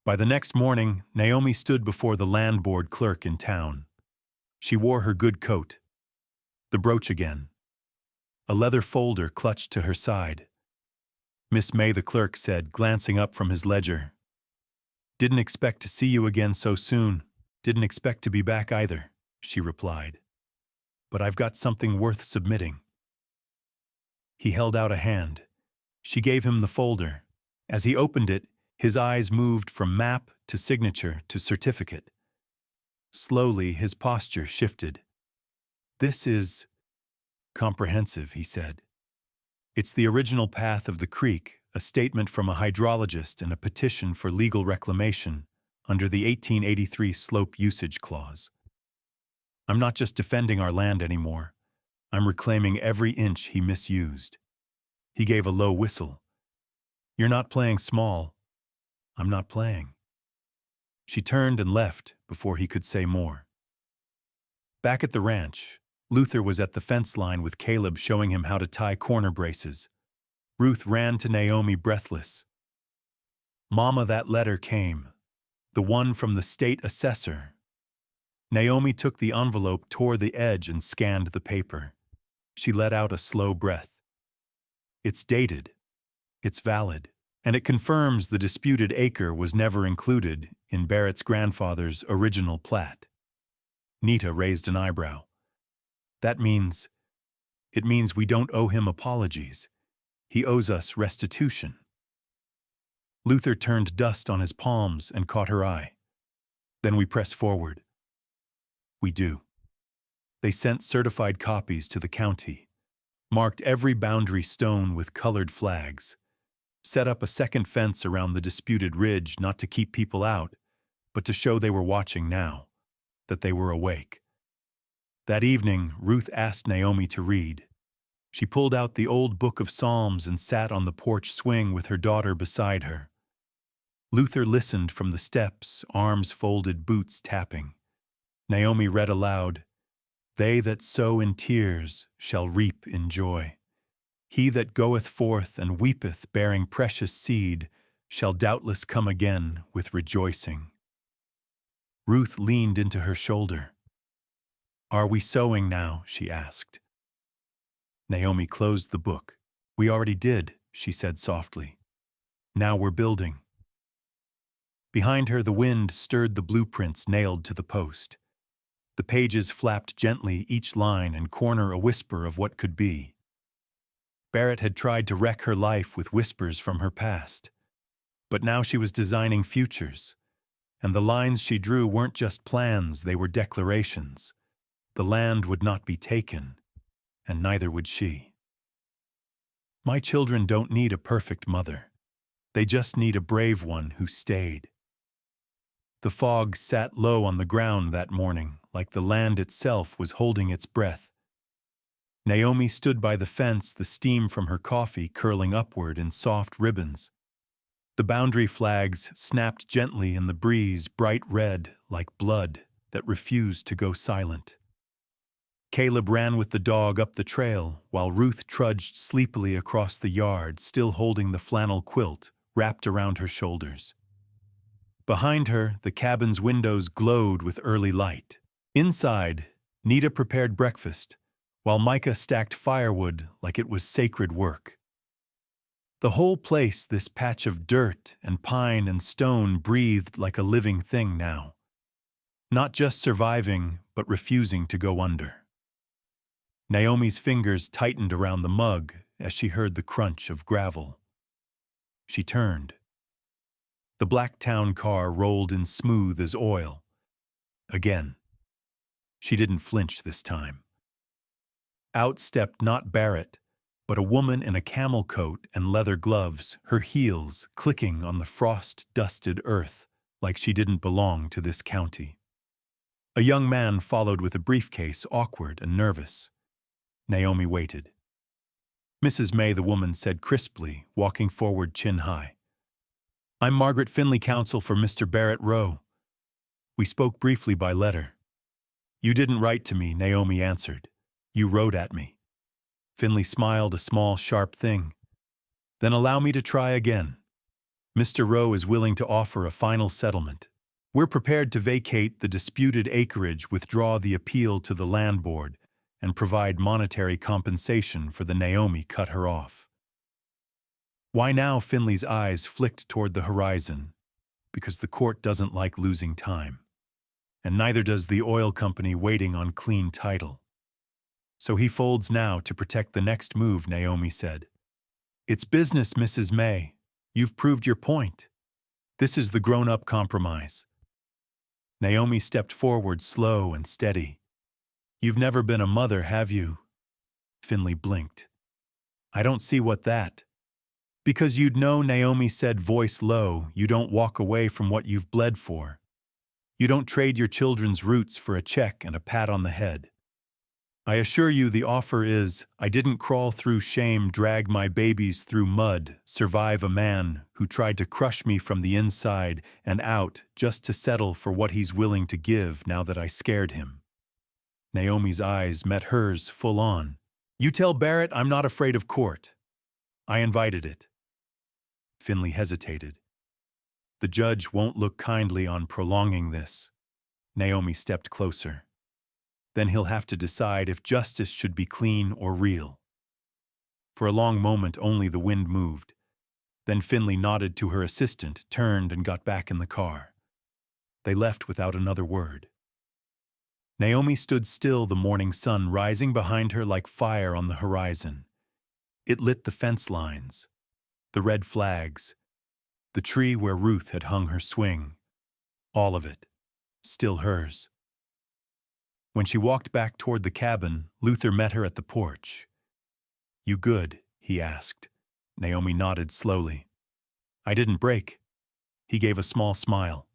By the next morning, Naomi stood before the land board clerk in town. She wore her good coat. The brooch again. A leather folder clutched to her side. "Miss May," the clerk said, glancing up from his ledger. "Didn't expect to see you again so soon. Didn't expect to be back either," she replied. "But I've got something worth submitting." He held out a hand. She gave him the folder. As he opened it, his eyes moved from map to signature to certificate. Slowly, his posture shifted. "This is comprehensive," he said. "It's the original path of the creek, a statement from a hydrologist and a petition for legal reclamation under the 1883 Slope Usage Clause. I'm not just defending our land anymore. I'm reclaiming every inch he misused." He gave a low whistle. "You're not playing small. I'm not playing." She turned and left before he could say more. Back at the ranch, Luther was at the fence line with Caleb showing him how to tie corner braces. Ruth ran to Naomi breathless. "Mama, that letter came. The one from the state assessor." Naomi took the envelope, tore the edge, and scanned the paper. She let out a slow breath. "It's dated. It's valid. And it confirms the disputed acre was never included in Barrett's grandfather's original plat." Nita raised an eyebrow. It means we don't owe him apologies. He owes us restitution." Luther turned dust on his palms and caught her eye. "Then we press forward." "We do." They sent certified copies to the county, marked every boundary stone with colored flags, set up a second fence around the disputed ridge, not to keep people out, but to show they were watching now, that they were awake. That evening, Ruth asked Naomi to read. She pulled out the old book of Psalms and sat on the porch swing with her daughter beside her. Luther listened from the steps, arms folded, boots tapping. Naomi read aloud, "They that sow in tears shall reap in joy. He that goeth forth and weepeth, bearing precious seed, shall doubtless come again with rejoicing." Ruth leaned into her shoulder. "Are we sowing now?" she asked. Naomi closed the book. "We already did," she said softly. "Now we're building." Behind her, the wind stirred the blueprints nailed to the post. The pages flapped gently, each line and corner a whisper of what could be. Barrett had tried to wreck her life with whispers from her past. But now she was designing futures. And the lines she drew weren't just plans, they were declarations. The land would not be taken, and neither would she. My children don't need a perfect mother. They just need a brave one who stayed. The fog sat low on the ground that morning, like the land itself was holding its breath. Naomi stood by the fence, the steam from her coffee curling upward in soft ribbons. The boundary flags snapped gently in the breeze, bright red like blood that refused to go silent. Caleb ran with the dog up the trail, while Ruth trudged sleepily across the yard, still holding the flannel quilt wrapped around her shoulders. Behind her, the cabin's windows glowed with early light. Inside, Nita prepared breakfast, while Micah stacked firewood like it was sacred work. The whole place, this patch of dirt and pine and stone, breathed like a living thing now. Not just surviving, but refusing to go under. Naomi's fingers tightened around the mug as she heard the crunch of gravel. She turned. The black town car rolled in smooth as oil. Again. She didn't flinch this time. Out stepped not Barrett, but a woman in a camel coat and leather gloves, her heels clicking on the frost-dusted earth like she didn't belong to this county. A young man followed with a briefcase, awkward and nervous. Naomi waited. "Mrs. May," the woman said crisply, walking forward chin high. "I'm Margaret Finley, counsel for Mr. Barrett Rowe. We spoke briefly by letter." "You didn't write to me," Naomi answered. "You wrote at me." Finley smiled, a small, sharp thing. "Then allow me to try again. Mr. Rowe is willing to offer a final settlement. We're prepared to vacate the disputed acreage, withdraw the appeal to the land board, and provide monetary compensation for the Naomi cut her off." "Why now?" Finley's eyes flicked toward the horizon. "Because the court doesn't like losing time. And neither does the oil company waiting on clean title. So he folds now to protect the next move," Naomi said. "It's business, Mrs. May. You've proved your point. This is the grown-up compromise." Naomi stepped forward, slow and steady. "You've never been a mother, have you?" Finley blinked. "I don't see what that—" "Because you'd know," Naomi said, voice low. "You don't walk away from what you've bled for. You don't trade your children's roots for a check and a pat on the head. I assure you the offer is, I didn't crawl through shame, drag my babies through mud, survive a man who tried to crush me from the inside and out just to settle for what he's willing to give now that I scared him." Naomi's eyes met hers full on. "You tell Barrett I'm not afraid of court. I invited it." Finley hesitated. "The judge won't look kindly on prolonging this." Naomi stepped closer. "Then he'll have to decide if justice should be clean or real." For a long moment only the wind moved. Then Finley nodded to her assistant, turned and got back in the car. They left without another word. Naomi stood still, the morning sun rising behind her like fire on the horizon. It lit the fence lines, the red flags, the tree where Ruth had hung her swing. All of it, still hers. When she walked back toward the cabin, Luther met her at the porch. "You good?" he asked. Naomi nodded slowly. "I didn't break." He gave a small smile.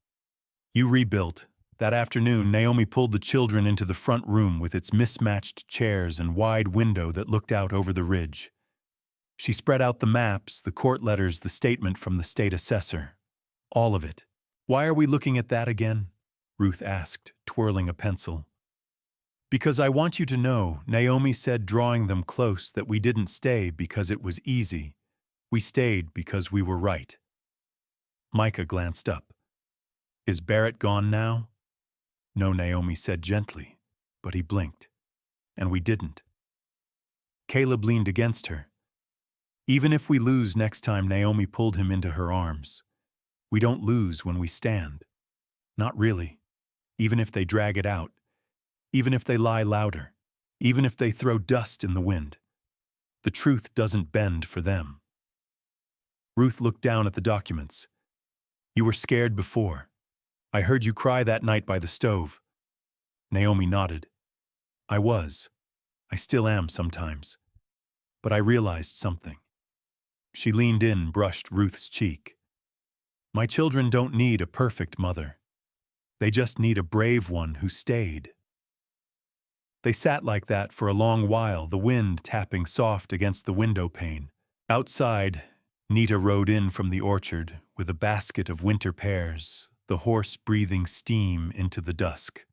"You rebuilt, That afternoon, Naomi pulled the children into the front room with its mismatched chairs and wide window that looked out over the ridge. She spread out the maps, the court letters, the statement from the state assessor. All of it. "Why are we looking at that again?" Ruth asked, twirling a pencil. "Because I want you to know," Naomi said, drawing them close, "that we didn't stay because it was easy. We stayed because we were right." Micah glanced up. "Is Barrett gone now?" "No," Naomi said gently, but he blinked. "And we didn't." Caleb leaned against her. "Even if we lose next time," Naomi pulled him into her arms. "We don't lose when we stand. Not really. Even if they drag it out. Even if they lie louder. Even if they throw dust in the wind. The truth doesn't bend for them." Ruth looked down at the documents. "You were scared before. I heard you cry that night by the stove." Naomi nodded. "I was. I still am sometimes. But I realized something." She leaned in, brushed Ruth's cheek. "My children don't need a perfect mother. They just need a brave one who stayed." They sat like that for a long while, the wind tapping soft against the window pane. Outside, Nita rode in from the orchard with a basket of winter pears, the horse breathing steam into the dusk.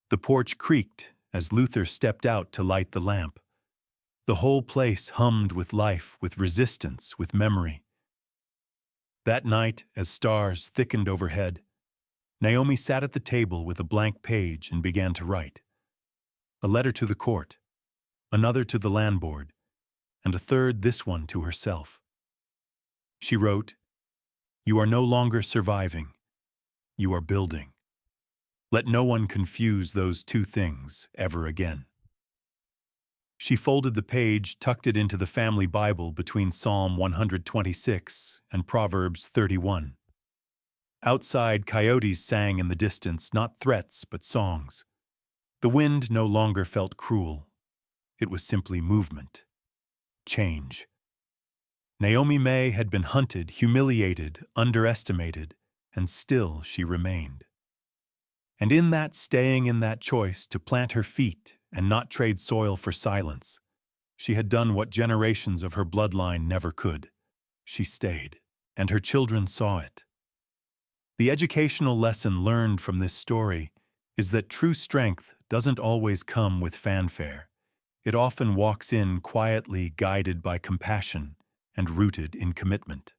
The porch creaked as Luther stepped out to light the lamp. The whole place hummed with life, with resistance, with memory. That night, as stars thickened overhead, Naomi sat at the table with a blank page and began to write. A letter to the court, another to the landlord, and a third, this one, to herself. She wrote, "You are no longer surviving. You are building. Let no one confuse those two things ever again." She folded the page, tucked it into the family Bible between Psalm 126 and Proverbs 31. Outside, coyotes sang in the distance, not threats but songs. The wind no longer felt cruel. It was simply movement. Change. Naomi May had been hunted, humiliated, underestimated, and still she remained. And in that staying, in that choice to plant her feet and not trade soil for silence, she had done what generations of her bloodline never could. She stayed, and her children saw it. The educational lesson learned from this story is that true strength doesn't always come with fanfare. It often walks in quietly, guided by compassion and rooted in commitment.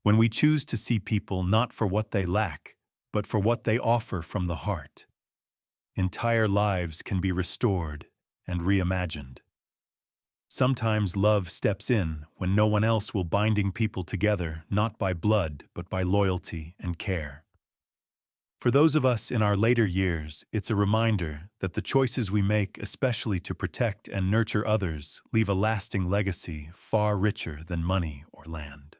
When we choose to see people not for what they lack, but for what they offer from the heart, entire lives can be restored and reimagined. Sometimes love steps in when no one else will, binding people together not by blood but by loyalty and care. For those of us in our later years, it's a reminder that the choices we make, especially to protect and nurture others, leave a lasting legacy far richer than money or land.